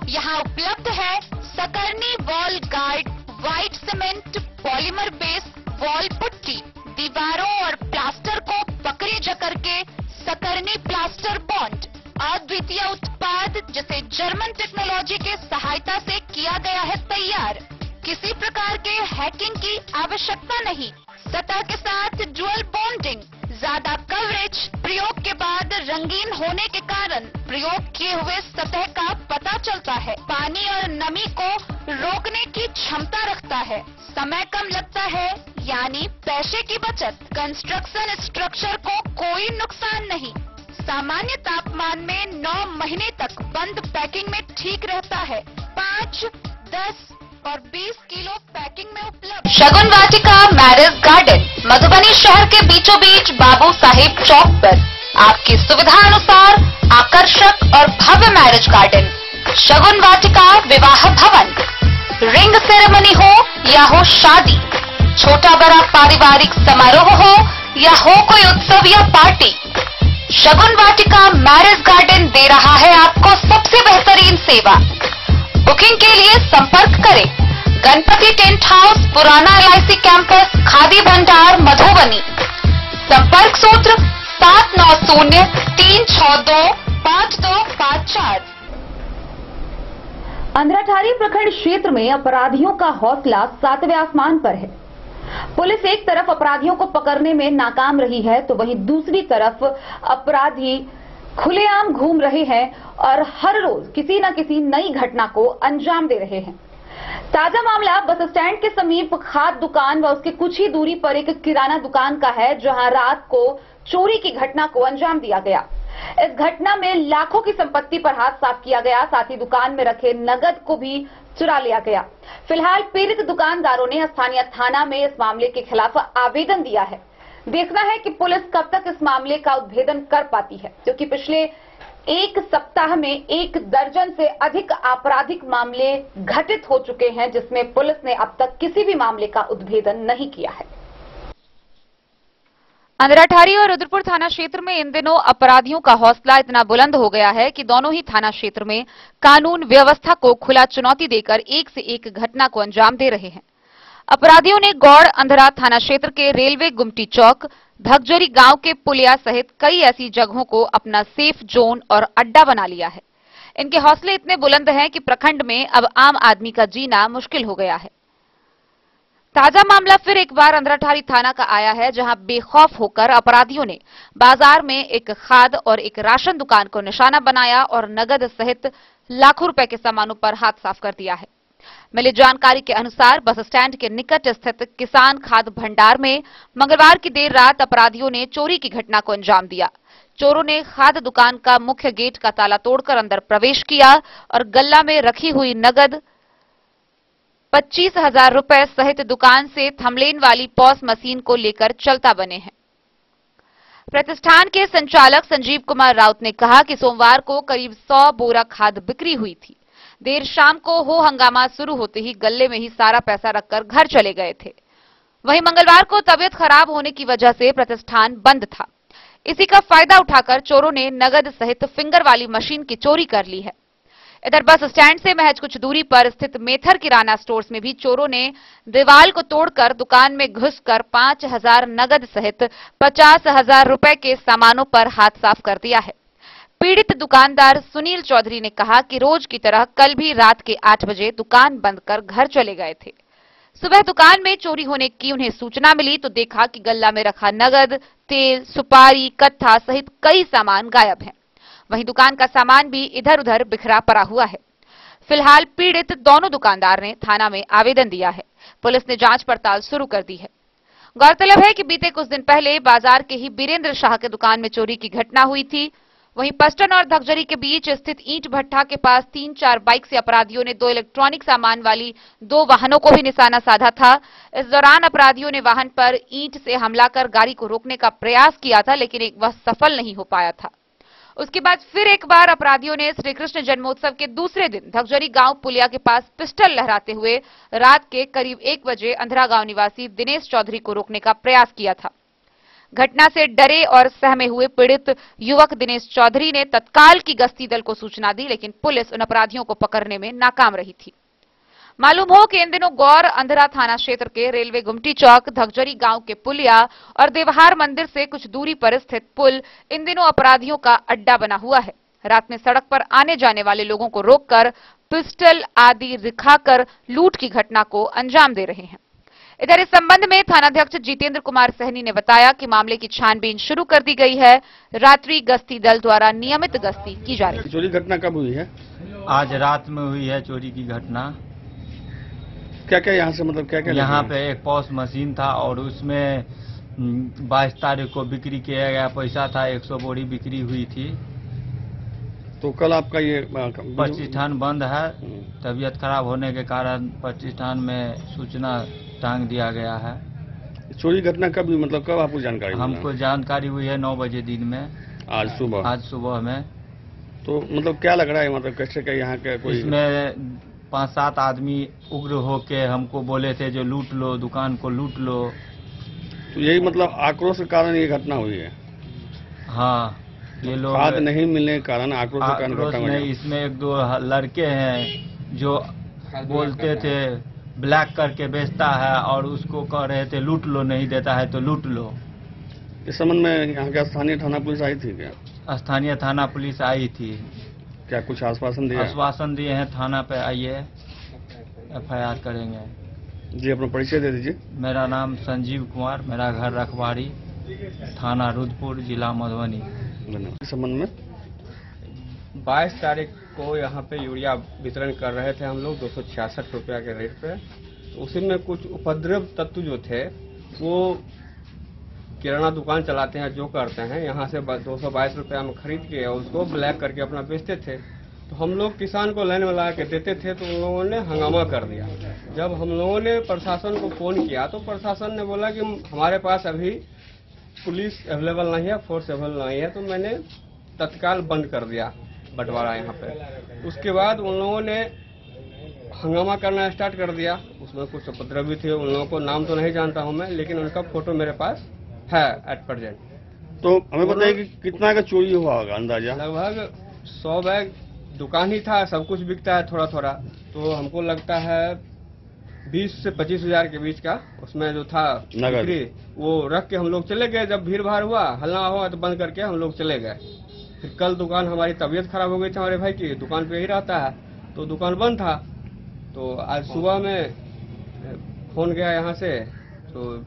यहाँ उपलब्ध है सकरनी wall guard, white cement, polymer base wall putty, दीवारों और प्लास्टर को पकड़े जकड़ के सकरनी प्लास्टर बॉन्ड, अद्वितीय उत्पाद जिसे जर्मन टेक्नोलॉजी के सहायता से किया गया है तैयार। किसी प्रकार के हैकिंग की आवश्यकता नहीं। सतह के साथ डुअल बॉन्डिंग, ज्यादा कवरेज, प्रयोग के बाद रंगीन होने के कारण प्रयोग किए हुए सतह का पता चलता है। पानी और नमी को रोकने की क्षमता रखता है। समय कम लगता है यानी पैसे की बचत। कंस्ट्रक्शन स्ट्रक्चर को कोई नुकसान नहीं। सामान्य तापमान में 9 महीने तक बंद पैकिंग में ठीक रहता है। 5, 10 और 20 किलो पैकिंग में उपलब्ध। शगुन वाटिका मैरिज गार्डन, मधुबनी शहर के बीचों बीच बाबू साहिब चौक पर आपकी सुविधा अनुसार आकर्षक और भव्य मैरिज गार्डन। शगुन वाटिका विवाह भवन, रिंग सेरेमनी हो या हो शादी, छोटा बड़ा पारिवारिक समारोह हो या हो कोई उत्सव या पार्टी, शगुन वाटिका मैरिज गार्डन दे रहा है आपको सबसे बेहतरीन सेवा। बुकिंग के लिए संपर्क करें गणपति टेंट हाउस, पुराना LIC कैंपस, खादी भंडार, मधुबनी। संपर्क सूत्र 7903625254। अंधराठारी प्रखंड क्षेत्र में अपराधियों का हौसला 7वें आसमान पर है। पुलिस एक तरफ अपराधियों को पकड़ने में नाकाम रही है तो वहीं दूसरी तरफ अपराधी खुलेआम घूम रहे हैं और हर रोज किसी न किसी नई घटना को अंजाम दे रहे हैं। ताजा मामला बस स्टैंड के समीप खाद दुकान व उसके कुछ ही दूरी पर एक किराना दुकान का है, जहां रात को चोरी की घटना को अंजाम दिया गया। इस घटना में लाखों की संपत्ति पर हाथ साफ किया गया, साथ ही दुकान में रखे नगद को भी चुरा लिया गया। फिलहाल पीड़ित दुकानदारों ने स्थानीय थाना में इस मामले के खिलाफ आवेदन दिया है। देखना है कि पुलिस कब तक इस मामले का उद्भेदन कर पाती है, क्योंकि पिछले एक सप्ताह में 1 दर्जन से अधिक आपराधिक मामले घटित हो चुके हैं, जिसमें पुलिस ने अब तक किसी भी मामले का उद्भेदन नहीं किया है। अंधराठारी और रुद्रपुर थाना क्षेत्र में इन दिनों अपराधियों का हौसला इतना बुलंद हो गया है कि दोनों ही थाना क्षेत्र में कानून व्यवस्था को खुला चुनौती देकर एक से एक घटना को अंजाम दे रहे हैं। अपराधियों ने गौड़ अंधरा थाना क्षेत्र के रेलवे गुमटी चौक, धगजोरी गांव के पुलिया सहित कई ऐसी जगहों को अपना सेफ जोन और अड्डा बना लिया है। इनके हौसले इतने बुलंद हैं कि प्रखंड में अब आम आदमी का जीना मुश्किल हो गया है। ताजा मामला फिर एक बार अंधराठारी थाना का आया है, जहां बेखौफ होकर अपराधियों ने बाजार में एक खाद और एक राशन दुकान को निशाना बनाया और नगद सहित लाखों रुपए के सामानों पर हाथ साफ कर दिया है। मिली जानकारी के अनुसार बस स्टैंड के निकट स्थित किसान खाद भंडार में मंगलवार की देर रात अपराधियों ने चोरी की घटना को अंजाम दिया। चोरों ने खाद दुकान का मुख्य गेट का ताला तोड़कर अंदर प्रवेश किया और गल्ला में रखी हुई नगद 25,000 रुपए सहित दुकान से थमलेन वाली पॉस मशीन को लेकर चलता बने हैं। प्रतिष्ठान के संचालक संजीव कुमार राउत ने कहा कि सोमवार को करीब 100 बोरा खाद बिक्री हुई थी। देर शाम को हो हंगामा शुरू होते ही गल्ले में ही सारा पैसा रखकर घर चले गए थे। वहीं मंगलवार को तबीयत खराब होने की वजह से प्रतिष्ठान बंद था। इसी का फायदा उठाकर चोरों ने नगद सहित फिंगर वाली मशीन की चोरी कर ली है। इधर बस स्टैंड से महज कुछ दूरी पर स्थित मेथर किराना स्टोर्स में भी चोरों ने दीवार को तोड़कर दुकान में घुसकर 5,000 नगद सहित 50,000 रुपए के सामानों पर हाथ साफ कर दिया है। पीड़ित दुकानदार सुनील चौधरी ने कहा कि रोज की तरह कल भी रात के 8 बजे दुकान बंद कर घर चले गए थे। सुबह दुकान में चोरी होने की उन्हें सूचना मिली तो देखा कि गल्ला में रखा नगद, तेल, सुपारी, कत्था सहित कई सामान गायब हैं। वहीं दुकान का सामान भी इधर उधर बिखरा पड़ा हुआ है। फिलहाल पीड़ित दोनों दुकानदार ने थाना में आवेदन दिया है। पुलिस ने जांच पड़ताल शुरू कर दी है। गौरतलब है कि बीते कुछ दिन पहले बाजार के ही बीरेंद्र शाह के दुकान में चोरी की घटना हुई थी। वहीं पष्टन और धगजरी के बीच स्थित ईंट भट्ठा के पास 3-4 बाइक से अपराधियों ने 2 इलेक्ट्रॉनिक सामान वाली 2 वाहनों को भी निशाना साधा था। इस दौरान अपराधियों ने वाहन पर ईंट से हमला कर गाड़ी को रोकने का प्रयास किया था, लेकिन वह सफल नहीं हो पाया था। उसके बाद फिर एक बार अपराधियों ने श्री कृष्ण जन्मोत्सव के दूसरे दिन धगजरी गांव पुलिया के पास पिस्टल लहराते हुए रात के करीब 1 बजे अंधरा गांव निवासी दिनेश चौधरी को रोकने का प्रयास किया था। घटना से डरे और सहमे हुए पीड़ित युवक दिनेश चौधरी ने तत्काल की गश्ती दल को सूचना दी, लेकिन पुलिस उन अपराधियों को पकड़ने में नाकाम रही थी। मालूम हो कि इन दिनों गौर अंधरा थाना क्षेत्र के रेलवे गुमटी चौक, धगजरी गांव के पुलिया और देवहार मंदिर से कुछ दूरी पर स्थित पुल इन दिनों अपराधियों का अड्डा बना हुआ है। रात में सड़क पर आने जाने वाले लोगों को रोककर पिस्टल आदि दिखाकर लूट की घटना को अंजाम दे रहे हैं। इधर इस संबंध में थानाध्यक्ष जितेंद्र कुमार सहनी ने बताया कि मामले की छानबीन शुरू कर दी गई है। रात्रि गश्ती दल द्वारा नियमित गश्ती की जा रही है। चोरी घटना कब हुई है? आज रात में हुई है चोरी की घटना। क्या क्या यहाँ से मतलब क्या क्या? यहाँ पे एक पॉस मशीन था और उसमें 22 तारीख को बिक्री किया गया पैसा था, 100 बोरी बिक्री हुई थी। तो कल आपका ये प्रतिष्ठान बंद है। तबीयत खराब होने के कारण प्रतिष्ठान में सूचना टांग दिया गया है। चोरी घटना कब हुई, मतलब कब आपको जानकारी? हमको जानकारी हुई है 9 बजे दिन में, आज सुबह में। तो मतलब क्या लग रहा है, मतलब कैसे क्या यहाँ के कोई? इसमें 5-7 आदमी उग्र होके हमको बोले थे जो लूट लो, दुकान को लूट लो। तो यही मतलब आक्रोश के कारण ये घटना हुई है? हाँ, ये लोग खाद नहीं मिलने के कारण आक्रोश के कारण घटना हुई। इसमें 1-2 लड़के हैं जो बोलते थे ब्लैक करके बेचता है और उसको कह रहे थे लूट लो, नहीं देता है तो लूट लो। इस संबंध में यहाँ के स्थानीय थाना पुलिस आई थी क्या? स्थानीय थाना पुलिस आई थी। क्या कुछ आश्वासन दिया? आश्वासन दिए हैं, थाना पे आइए, FIR करेंगे। जी, अपना परिचय दे दीजिए। मेरा नाम संजीव कुमार, मेरा घर रखवाड़ी, थाना रुद्रपुर, जिला मधुबनी। इस संबंध में 22 तारीख को यहाँ पे यूरिया वितरण कर रहे थे हम लोग 266 रुपया के रेट पे। तो उसी में कुछ उपद्रव तत्व जो थे वो किराना दुकान चलाते हैं, जो करते हैं यहाँ से 222 रुपया में खरीद के और उसको ब्लैक करके अपना बेचते थे। तो हम लोग किसान को लाइन में ला के देते थे तो उन लोगों ने हंगामा कर दिया। जब हम लोगों ने प्रशासन को फोन किया तो प्रशासन ने बोला कि हमारे पास अभी पुलिस अवेलेबल नहीं है, फोर्स अवेलेबल नहीं है। तो मैंने तत्काल बंद कर दिया बंटवारा यहाँ पे। उसके बाद उन लोगों ने हंगामा करना स्टार्ट कर दिया। उसमें कुछ उपद्रवी थे, उन लोगों को नाम तो नहीं जानता हूँ मैं, लेकिन उनका फोटो मेरे पास है एट प्रेजेंट। तो हमें बताइए कि कितना का चोरी हुआ होगा अंदाजा? लगभग 100 बैग। दुकान ही था, सब कुछ बिकता है थोड़ा थोड़ा, तो हमको लगता है 20 से 25 हजार के बीच का उसमें जो था बिक्री, वो रख के हम लोग चले गए। जब भीड़ भाड़ हुआ, हल्ला हुआ तो बंद करके हम लोग चले गए। फिर कल दुकान, हमारी तबीयत खराब हो गई थी, हमारे भाई की दुकान पे ही रहता है तो दुकान बंद था। तो आज सुबह में फोन गया यहाँ से, तो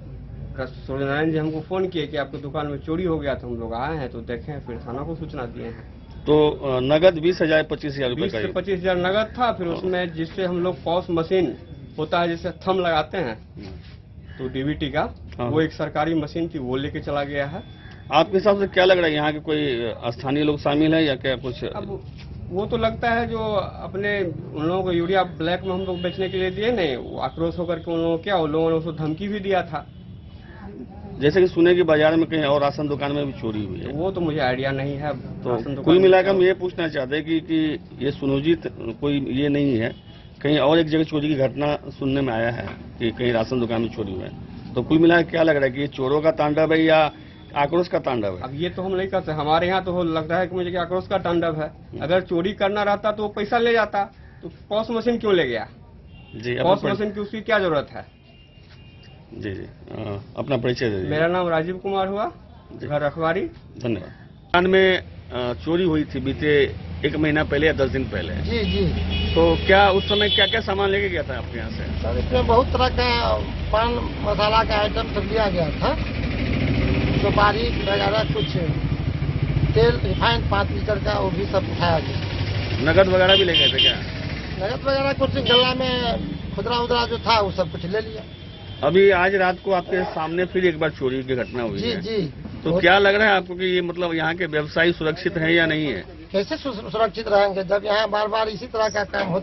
सूर्यनारायण जी हमको फोन किए कि आपकी दुकान में चोरी हो गया। तो हम लोग आए हैं तो देखें, फिर थाना को सूचना दिए हैं। तो नगद 20,000 25,000 रुपए 20 से 25,000 नगद था। फिर उसमें जिससे हम लोग पॉस मशीन होता है, जिससे थंब लगाते हैं, तो DVT का वो एक सरकारी मशीन थी, वो लेके चला गया है। आपके हिसाब से क्या लग रहा है, यहाँ के कोई स्थानीय लोग शामिल है या क्या कुछ? अब वो तो लगता है जो अपने उन लोगों को यूरिया ब्लैक में हम लोग बेचने के लिए दिए नहीं, वो आक्रोश होकर के उन लोगों क्या, उन लोगों ने उसको धमकी भी दिया था। जैसे कि सुने की बाजार में कहीं और राशन दुकान में भी चोरी हुई है। वो तो मुझे आइडिया नहीं है। तो कुल मिलाकर हम ये पूछना चाहते हैं कि ये सुनियोजित कोई ये नहीं है, कहीं और एक जगह चोरी की घटना सुनने में आया है कि कहीं राशन दुकान में चोरी हुआ है। तो कुल मिलाकर क्या लग रहा है कि ये चोरों का तांडव है या आक्रोश का तांडव है। अब ये तो हम नहीं करते, हमारे यहाँ तो लगता है कि मुझे कि आक्रोश का तांडव है। अगर चोरी करना रहता तो वो पैसा ले जाता, तो पॉस मशीन क्यों ले गया? जी, पॉस मशीन की उसकी क्या जरूरत है? जी जी, अपना परिचय दीजिए। मेरा नाम राजीव कुमार हुआ, घर रखवारी। धन्यवाद। दुकान में चोरी हुई थी बीते 1 महीना पहले या 10 दिन पहले। जी जी। तो क्या उस समय क्या क्या सामान लेके गया था आपके यहाँ से? सर इसमें बहुत तरह का पान मसाला का आइटम सब लिया गया था, सुपारी वगैरह, कुछ तेल रिफाइंड 5 लीटर का, वो भी सब उठाया गया। नगद वगैरह भी ले गए थे क्या? नगद वगैरह कुछ गला में खुदरा उदरा जो था वो सब कुछ ले लिया। अभी आज रात को आपके सामने फिर एक बार चोरी की घटना हुई है। जी। तो क्या लग रहा है आपको कि ये मतलब यहाँ के व्यवसायी सुरक्षित हैं या नहीं है? कैसे सुरक्षित रहेंगे जब यहाँ बार बार इसी तरह का काम हो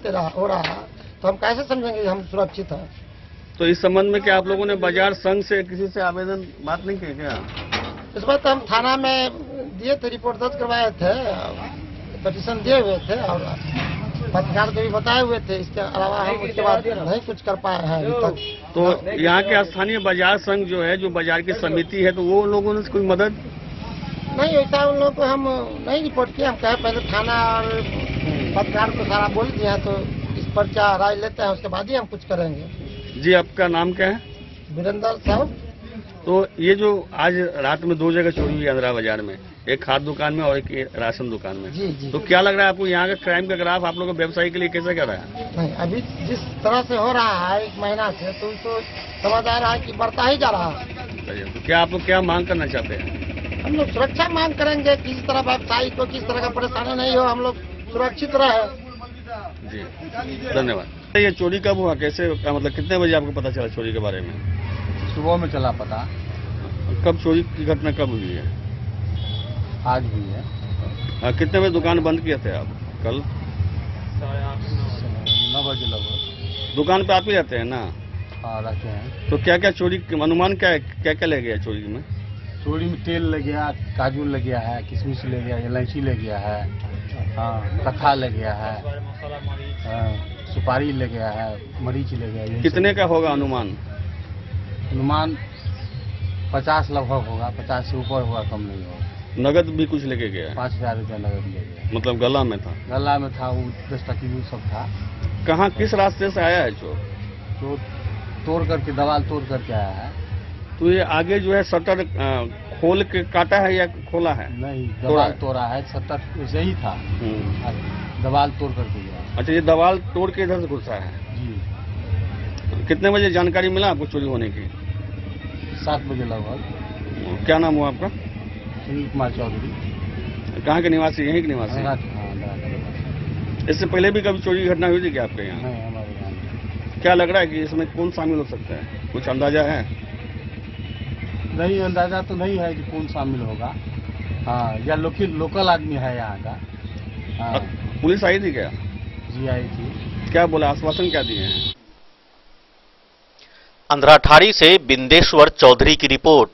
रहा है, तो हम कैसे समझेंगे हम सुरक्षित हैं? तो इस संबंध में क्या आप लोगों ने बाजार संघ से किसी से आवेदन बात नहीं की क्या? इस बार तो हम थाना में दिए थे, रिपोर्ट दर्ज करवाए थे, पिटीशन दिए हुए थे और पत्रकार को भी बताए हुए थे। इसके अलावा हम उसके बाद नहीं कुछ कर पाए हैं अभी तक। तो यहाँ के स्थानीय बाजार संघ जो है, जो बाजार की समिति है, तो वो लोगों ने कोई मदद नहीं होता, उन लोगों को हम नहीं रिपोर्ट किया। हम कहे पहले थाना और पत्रकार को सारा बोल दिया, तो इस पर क्या राय लेते हैं उसके बाद ही हम कुछ करेंगे। जी, आपका नाम क्या है? वीरेंद्र साहब। तो ये जो आज रात में 2 जगह चोरी हुई आंध्रा बाजार में, एक खाद दुकान में और एक राशन दुकान में। जी। तो क्या लग रहा है आपको यहाँ का क्राइम का ग्राफ आप लोगों को व्यवसायी के लिए कैसे कर रहा है? नहीं, अभी जिस तरह से हो रहा है 1 महीना से, तो समझ आ रहा है कि बढ़ता ही जा रहा है। तो क्या आप लोग क्या मांग करना चाहते हैं? हम लोग सुरक्षा मांग करेंगे, किसी तरह व्यवसायी को किस तरह का परेशानी नहीं हो, हम लोग सुरक्षित रहे। जी, धन्यवाद। ये चोरी कब हुआ, कैसे, मतलब कितने बजे आपको पता चला चोरी के बारे में? सुबह में चला पता। कब चोरी की घटना कब हुई है? आज हुई है। कितने बजे दुकान बंद किए थे आप कल? 9 बजे लगभग। दुकान पे आप ही रहते हैं ना? हाँ, रहते हैं। तो क्या क्या चोरी, अनुमान क्या है, क्या क्या ले गया चोरी में? चोरी में तेल ले गया, काजू ले गया है, किशमिश ले गया, इलायची ले गया है, हाँ, कथा ले गया है, सुपारी ले गया है, मरीच ले गया। कितने का होगा अनुमान? अनुमान 50 लगभग होगा, 50 से ऊपर होगा, कम नहीं होगा। नगद भी कुछ लेके गया? 5000 रुपया नगद ले गया। मतलब गला में था? गला में था, वो 10 टकी सब था। कहाँ, किस रास्ते से आया है चोर? तो तोड़ करके, दवाल तोड़ करके आया है। तो ये आगे जो है शटर खोल के काटा है या खोला है? नहीं, दवाल तोड़ा है, शटर वैसे ही था, दवाल तोड़ करके गया। अच्छा, ये दवाल तोड़ के इधर से घुसा है? जी। कितने बजे जानकारी मिला आपको चोरी होने की? 7 बजे लगभग। क्या नाम हुआ आपका? सुनील कुमार चौधरी। कहाँ के निवासी? यहीं के निवासी? इससे पहले भी कभी चोरी की घटना हुई थी क्या आपके यहाँ? नहीं, हमारे यहाँ। क्या लग रहा है कि इसमें कौन शामिल हो सकता है, कुछ अंदाजा है? नहीं, अंदाजा तो नहीं है कि कौन शामिल होगा। हाँ, या लोकल आदमी है यहाँ का। हाँ। पुलिस आई थी क्या? जी, आई थी। क्या बोला, आश्वासन क्या दिए हैं? अंधराठारी से बिंदेश्वर चौधरी की रिपोर्ट।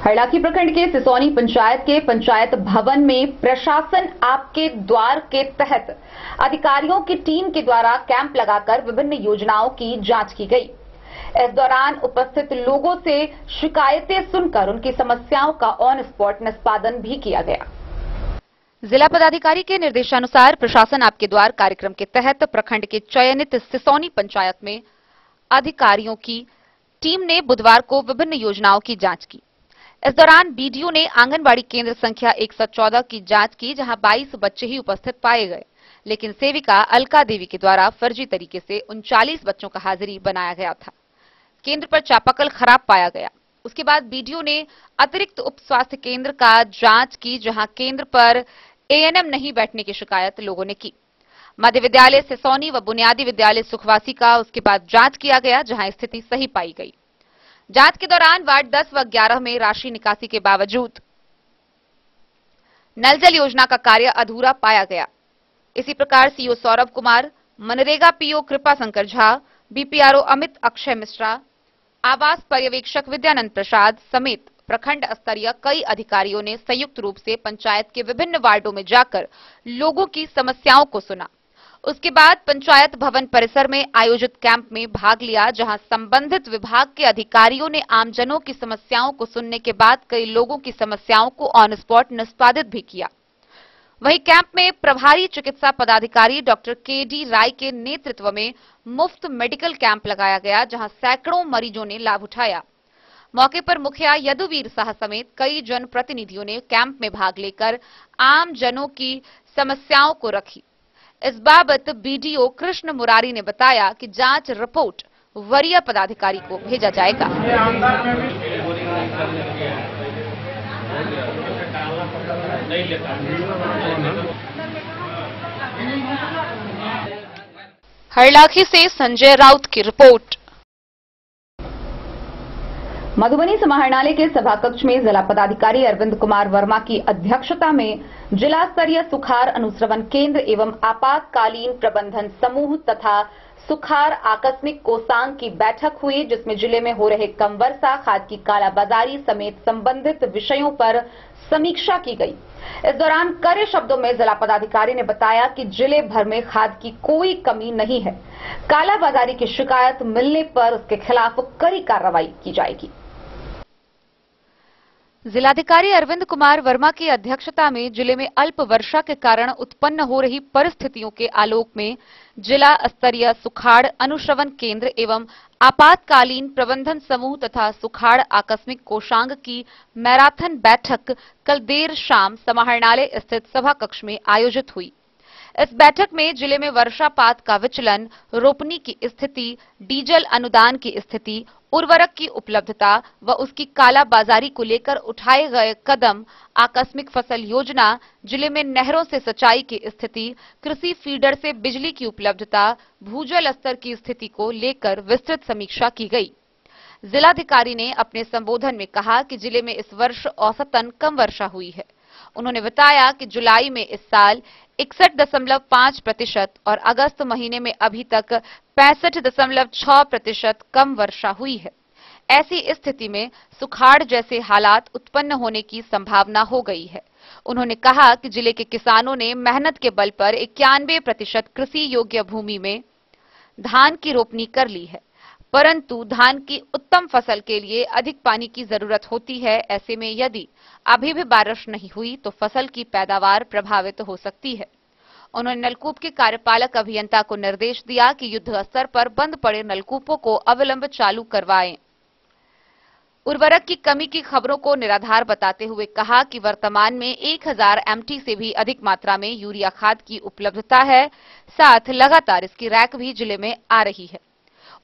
हरलाखी प्रखंड के सिसोनी पंचायत के पंचायत भवन में प्रशासन आपके द्वार के तहत अधिकारियों की टीम के द्वारा कैंप लगाकर विभिन्न योजनाओं की जांच की गई। इस दौरान उपस्थित लोगों से शिकायतें सुनकर उनकी समस्याओं का ऑन स्पॉट निष्पादन भी किया गया। जिला पदाधिकारी के निर्देशानुसार प्रशासन आपके द्वार कार्यक्रम के तहत प्रखंड के चयनित सिसोनी पंचायत में अधिकारियों की टीम ने बुधवार को विभिन्न योजनाओं की जांच की। इस दौरान बीडीओ ने आंगनबाड़ी केंद्र संख्या 114 की जांच की, जहां 22 बच्चे ही उपस्थित पाए गए, लेकिन सेविका अलका देवी के द्वारा फर्जी तरीके से 39 बच्चों का हाजिरी बनाया गया था। केंद्र पर चापाकल खराब पाया गया। उसके बाद बीडीओ ने अतिरिक्त उप स्वास्थ्य केंद्र का जांच की, जहां केंद्र पर एएनएम नहीं बैठने की शिकायत लोगों ने की। मध्य विद्यालय सिसोनी व बुनियादी विद्यालय सुखवासी का उसके बाद जांच किया गया, जहां स्थिति सही पाई गई। जांच के दौरान वार्ड 10 व 11 में राशि निकासी के बावजूद नल जल योजना का कार्य अधूरा पाया गया। इसी प्रकार सीओ सौरभ कुमार, मनरेगा पीओ कृपा शंकर झा, बीपीआरओ अमित अक्षय मिश्रा, आवास पर्यवेक्षक विद्यानंद प्रसाद समेत प्रखंड स्तरीय कई अधिकारियों ने संयुक्त रूप से पंचायत के विभिन्न वार्डों में जाकर लोगों की समस्याओं को सुना। उसके बाद पंचायत भवन परिसर में आयोजित कैंप में भाग लिया, जहां संबंधित विभाग के अधिकारियों ने आमजनों की समस्याओं को सुनने के बाद कई लोगों की समस्याओं को ऑन स्पॉट निष्पादित भी किया। वहीं कैंप में प्रभारी चिकित्सा पदाधिकारी डॉक्टर के.डी. राय के नेतृत्व में मुफ्त मेडिकल कैंप लगाया गया, जहां सैकड़ों मरीजों ने लाभ उठाया। मौके पर मुखिया यदुवीर शाह समेत कई जनप्रतिनिधियों ने कैंप में भाग लेकर आम जनों की समस्याओं को रखी। इस बाबत बीडीओ कृष्ण मुरारी ने बताया कि जांच रिपोर्ट वरीय पदाधिकारी को भेजा जाएगा। हरलाखी से संजय राउत की रिपोर्ट। मधुबनी समाहरणालय के सभा कक्ष में जिला पदाधिकारी अरविंद कुमार वर्मा की अध्यक्षता में जिला स्तरीय सुखाड़ अनुश्रवण केंद्र एवं आपातकालीन प्रबंधन समूह तथा सुखाड़ आकस्मिक कोषांग की बैठक हुई, जिसमें जिले में हो रहे कम वर्षा, खाद की कालाबाजारी समेत संबंधित विषयों पर समीक्षा की गई। इस दौरान कड़े शब्दों में जिला पदाधिकारी ने बताया कि जिले भर में खाद की कोई कमी नहीं है। कालाबाजारी की शिकायत मिलने पर उसके खिलाफ कड़ी कार्रवाई की जाएगी। जिलाधिकारी अरविंद कुमार वर्मा की अध्यक्षता में जिले में अल्प वर्षा के कारण उत्पन्न हो रही परिस्थितियों के आलोक में जिला स्तरीय सुखाड़ अनुश्रवण केंद्र एवं आपातकालीन प्रबंधन समूह तथा सुखाड़ आकस्मिक कोषांग की मैराथन बैठक कल देर शाम समाहरणालय स्थित सभा कक्ष में आयोजित हुई। इस बैठक में जिले में वर्षापात का विचलन, रोपनी की स्थिति, डीजल अनुदान की स्थिति, उर्वरक की उपलब्धता व उसकी कालाबाजारी को लेकर उठाए गए कदम, आकस्मिक फसल योजना, जिले में नहरों से सिंचाई की स्थिति, कृषि फीडर से बिजली की उपलब्धता, भूजल स्तर की स्थिति को लेकर विस्तृत समीक्षा की गई। जिलाधिकारी ने अपने संबोधन में कहा कि जिले में इस वर्ष औसतन कम वर्षा हुई है। उन्होंने बताया कि जुलाई में इस साल 61.5% और अगस्त महीने में अभी तक 65.6% कम वर्षा हुई है। ऐसी स्थिति में सुखाड़ जैसे हालात उत्पन्न होने की संभावना हो गई है। उन्होंने कहा कि जिले के किसानों ने मेहनत के बल पर 91% कृषि योग्य भूमि में धान की रोपनी कर ली है, परंतु धान की उत्तम फसल के लिए अधिक पानी की जरूरत होती है। ऐसे में यदि अभी भी बारिश नहीं हुई तो फसल की पैदावार प्रभावित हो सकती है। उन्होंने नलकूप के कार्यपालक अभियंता को निर्देश दिया कि युद्ध स्तर पर बंद पड़े नलकूपों को अविलंब चालू करवाएं। उर्वरक की कमी की खबरों को निराधार बताते हुए कहा कि वर्तमान में 1000 MT से भी अधिक मात्रा में यूरिया खाद की उपलब्धता है, साथ लगातार इसकी रैक भी जिले में आ रही है।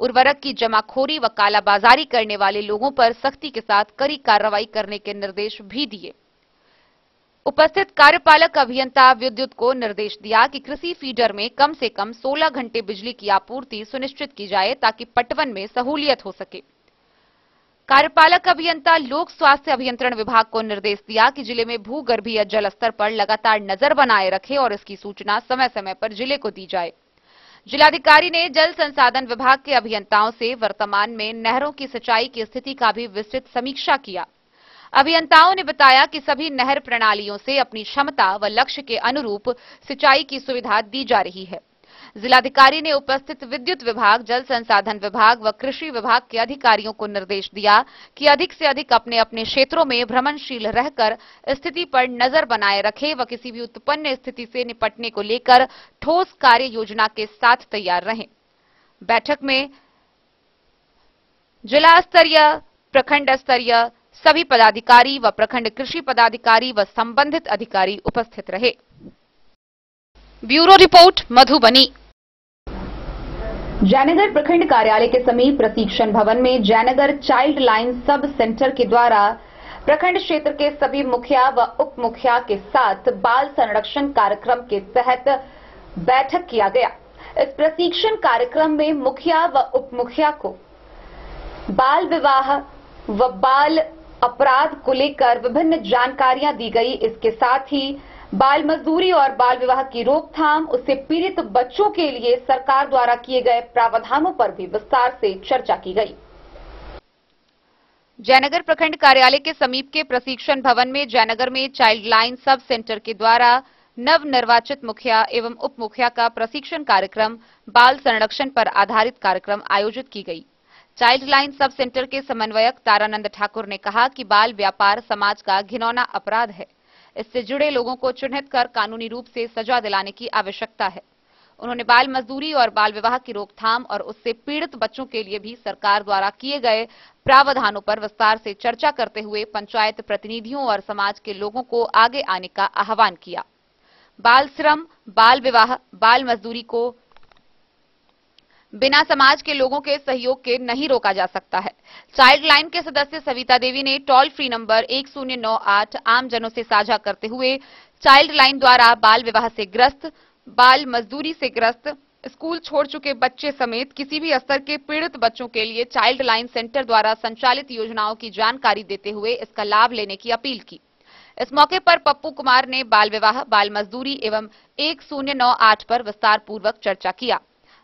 उर्वरक की जमाखोरी व कालाबाजारी करने वाले लोगों पर सख्ती के साथ कड़ी कार्रवाई करने के निर्देश भी दिए। उपस्थित कार्यपालक अभियंता विद्युत को निर्देश दिया कि कृषि फीडर में कम से कम 16 घंटे बिजली की आपूर्ति सुनिश्चित की जाए ताकि पटवन में सहूलियत हो सके। कार्यपालक अभियंता लोक स्वास्थ्य अभियंत्रण विभाग को निर्देश दिया कि जिले में भूगर्भीय जल स्तर पर लगातार नजर बनाए रखे और इसकी सूचना समय समय पर जिले को दी जाए। जिलाधिकारी ने जल संसाधन विभाग के अभियंताओं से वर्तमान में नहरों की सिंचाई की स्थिति का भी विस्तृत समीक्षा किया। अभियंताओं ने बताया कि सभी नहर प्रणालियों से अपनी क्षमता व लक्ष्य के अनुरूप सिंचाई की सुविधा दी जा रही है। जिलाधिकारी ने उपस्थित विद्युत विभाग, जल संसाधन विभाग व कृषि विभाग के अधिकारियों को निर्देश दिया कि अधिक से अधिक अपने अपने क्षेत्रों में भ्रमणशील रहकर स्थिति पर नजर बनाए रखें व किसी भी उत्पन्न स्थिति से निपटने को लेकर ठोस कार्य योजना के साथ तैयार रहें। बैठक में जिला स्तरीय, प्रखंड स्तरीय सभी पदाधिकारी व प्रखंड कृषि पदाधिकारी व संबंधित अधिकारी उपस्थित रहे। Bureau report, Madhubani. जयनगर प्रखंड कार्यालय के समीप प्रशिक्षण भवन में Jaynagar child line sub centre के द्वारा प्रखंड क्षेत्र के सभी मुखिया व उप मुखिया के साथ बाल संरक्षण कार्यक्रम के तहत बैठक किया गया। इस प्रशिक्षण कार्यक्रम में मुखिया व उप मुखिया को बाल विवाह व बाल अपराध को लेकर विभिन्न जानकारियां दी गई। इसके साथ ही बाल मजदूरी और बाल विवाह की रोकथाम, उससे पीड़ित बच्चों के लिए सरकार द्वारा किए गए प्रावधानों पर भी विस्तार से चर्चा की गई। जयनगर प्रखंड कार्यालय के समीप के प्रशिक्षण भवन में जयनगर में चाइल्ड लाइन सब सेंटर के द्वारा नव निर्वाचित मुखिया एवं उप मुखिया का प्रशिक्षण कार्यक्रम, बाल संरक्षण पर आधारित कार्यक्रम आयोजित की गई। चाइल्ड लाइन सब सेंटर के समन्वयक तारानंद ठाकुर ने कहा कि बाल व्यापार समाज का घिनौना अपराध है। इससे जुड़े लोगों को चिन्हित कर कानूनी रूप से सजा दिलाने की आवश्यकता है। उन्होंने बाल मजदूरी और बाल विवाह की रोकथाम और उससे पीड़ित बच्चों के लिए भी सरकार द्वारा किए गए प्रावधानों पर विस्तार से चर्चा करते हुए पंचायत प्रतिनिधियों और समाज के लोगों को आगे आने का आह्वान किया। बाल श्रम, बाल विवाह, बाल मजदूरी को बिना समाज के लोगों के सहयोग के नहीं रोका जा सकता है। चाइल्ड लाइन के सदस्य सविता देवी ने टोल फ्री नंबर 1098 आमजनों से साझा करते हुए चाइल्ड लाइन द्वारा बाल विवाह से ग्रस्त, बाल मजदूरी से ग्रस्त, स्कूल छोड़ चुके बच्चे समेत किसी भी स्तर के पीड़ित बच्चों के लिए चाइल्ड लाइन सेंटर द्वारा संचालित योजनाओं की जानकारी देते हुए इसका लाभ लेने की अपील की। इस मौके पर पप्पू कुमार ने बाल विवाह, बाल मजदूरी एवं 1098 पर विस्तार पूर्वक चर्चा किया।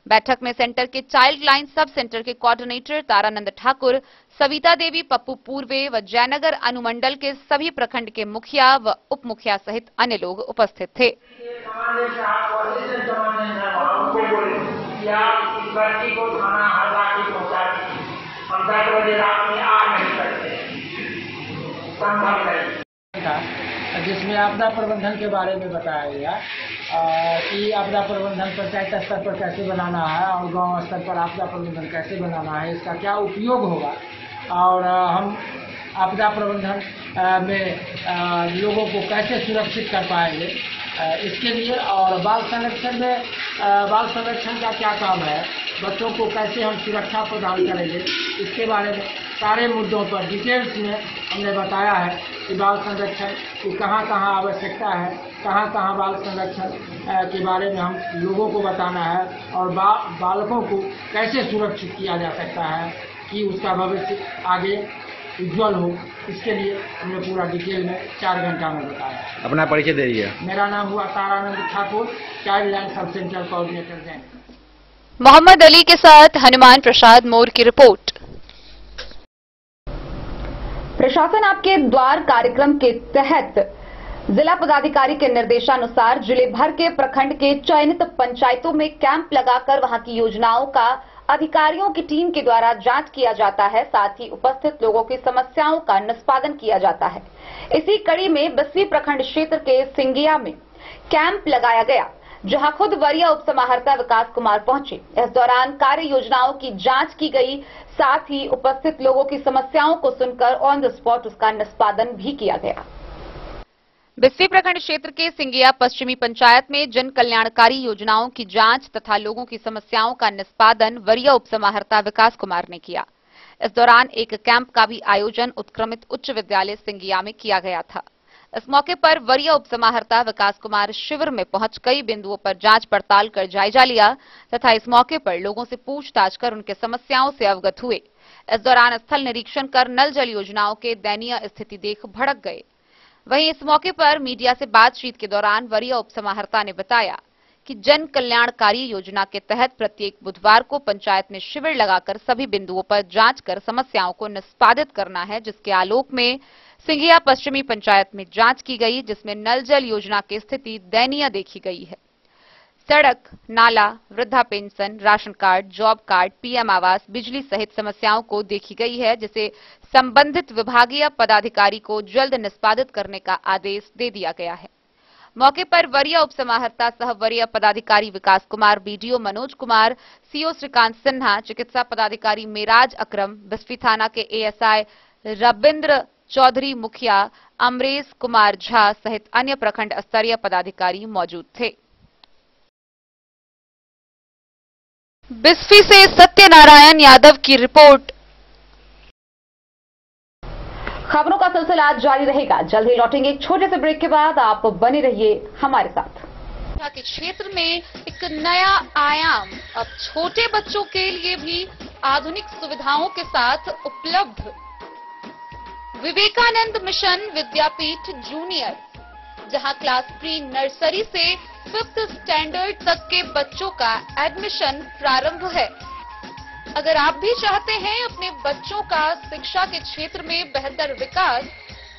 बैठक में सेंटर के चाइल्ड लाइन सब सेंटर के कोऑर्डिनेटर तारानंद ठाकुर, सविता देवी, पप्पू पूर्वे व जयनगर अनुमंडल के सभी प्रखंड के मुखिया व उप मुखिया सहित अन्य लोग उपस्थित थे। जिसमें आपदा प्रबंधन के बारे में बताया गया कि आपदा प्रबंधन पंचायत स्तर पर कैसे बनाना है और गांव स्तर पर आपदा प्रबंधन कैसे बनाना है, इसका क्या उपयोग होगा और हम आपदा प्रबंधन में लोगों को कैसे सुरक्षित कर पाएंगे इसके लिए, और बाल संरक्षण में बाल संरक्षण का क्या काम है, बच्चों को कैसे हम सुरक्षा प्रदान करेंगे, इसके बारे में सारे मुद्दों पर डिटेल्स में हमने बताया है कि बाल संरक्षण की कहाँ कहाँ आवश्यकता है, कहाँ कहाँ बाल संरक्षण के बारे में हम लोगों को बताना है और बालकों को कैसे सुरक्षित किया जा सकता है कि उसका भविष्य आगे उज्जवल हो। इसके लिए हमने पूरा डिटेल में 4 घंटा में बताया। अपना परिचय दे दीजिए। मेरा नाम हुआ Taranand Thakur, child line sub centre coordinator Jain. Mohammad Ali के साथ हनुमान प्रसाद मोर की रिपोर्ट। प्रशासन आपके द्वार कार्यक्रम के तहत जिला पदाधिकारी के निर्देशानुसार जिले भर के प्रखंड के चयनित पंचायतों में कैंप लगाकर वहां की योजनाओं का अधिकारियों की टीम के द्वारा जांच किया जाता है। साथ ही उपस्थित लोगों की समस्याओं का निष्पादन किया जाता है। इसी कड़ी में बस्सी प्रखंड क्षेत्र के सिंगिया में कैंप लगाया गया, जहां खुद वरीय उप समाहर्ता विकास कुमार पहुंचे। इस दौरान कार्य योजनाओं की जांच की गई, साथ ही उपस्थित लोगों की समस्याओं को सुनकर ऑन द स्पॉट उसका निष्पादन भी किया गया। बिस्सी प्रखंड क्षेत्र के सिंगिया पश्चिमी पंचायत में जन कल्याणकारी योजनाओं की जांच तथा लोगों की समस्याओं का निष्पादन वरीय उप समाहर्ता विकास कुमार ने किया। इस दौरान एक कैंप का भी आयोजन उत्क्रमित उच्च विद्यालय सिंगिया में किया गया था। इस मौके पर वरीय उप समाहर्ता विकास कुमार शिविर में पहुंच कई बिंदुओं पर जांच पड़ताल कर जायजा लिया तथा इस मौके पर लोगों से पूछताछ कर उनके समस्याओं से अवगत हुए। इस दौरान स्थल निरीक्षण कर नल जल योजनाओं के दयनीय स्थिति देख भड़क गए। वहीं इस मौके पर मीडिया से बातचीत के दौरान वरीय उप समाहर्ता ने बताया कि जन कल्याणकारी योजना के तहत प्रत्येक बुधवार को पंचायत में शिविर लगाकर सभी बिंदुओं पर जांच कर समस्याओं को निष्पादित करना है, जिसके आलोक में सिंगिया पश्चिमी पंचायत में जांच की गई, जिसमें नल जल योजना की स्थिति दयनीय देखी गई है। सड़क, नाला, वृद्धा pension, ration card, job card, PM आवास, बिजली सहित समस्याओं को देखी गई है, जिसे संबंधित विभागीय पदाधिकारी को जल्द निष्पादित करने का आदेश दे दिया गया है। मौके पर वरीय उप समाहर्ता सह वरीय पदाधिकारी विकास कुमार, बीडीओ मनोज कुमार, सीओ श्रीकांत सिन्हा, चिकित्सा पदाधिकारी मेराज अकरम, बिस्फी थाना के एएसआई रविंद्र चौधरी, मुखिया अमरेश कुमार झा सहित अन्य प्रखंड स्तरीय पदाधिकारी मौजूद थे। बिस्फी से सत्यनारायण यादव की रिपोर्ट। खबरों का सिलसिला आज जारी रहेगा। जल्द ही लौटेंगे एक छोटे से ब्रेक के बाद। आप बने रहिए हमारे साथ। के क्षेत्र में एक नया आयाम अब छोटे बच्चों के लिए भी आधुनिक सुविधाओं के साथ उपलब्ध। विवेकानंद मिशन विद्यापीठ जूनियर, जहां क्लास प्री नर्सरी से 5th स्टैंडर्ड तक के बच्चों का एडमिशन प्रारंभ है। अगर आप भी चाहते हैं अपने बच्चों का शिक्षा के क्षेत्र में बेहतर विकास,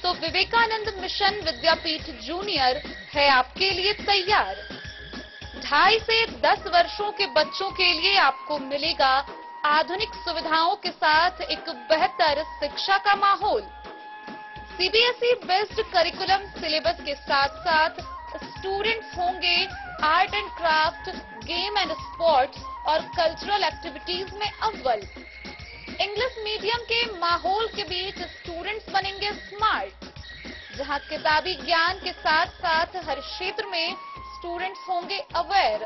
तो विवेकानंद मिशन विद्यापीठ जूनियर है आपके लिए तैयार। 2.5 से 10 वर्षों के बच्चों के लिए आपको मिलेगा आधुनिक सुविधाओं के साथ एक बेहतर शिक्षा का माहौल। सीबीएसई बेस्ड करिकुलम सिलेबस के साथ साथ स्टूडेंट्स होंगे art and craft, game and sports और कल्चरल एक्टिविटीज में अव्वल। इंग्लिश मीडियम के माहौल के बीच स्टूडेंट्स बनेंगे स्मार्ट, जहां किताबी ज्ञान के साथ साथ हर क्षेत्र में स्टूडेंट्स होंगे अवेयर।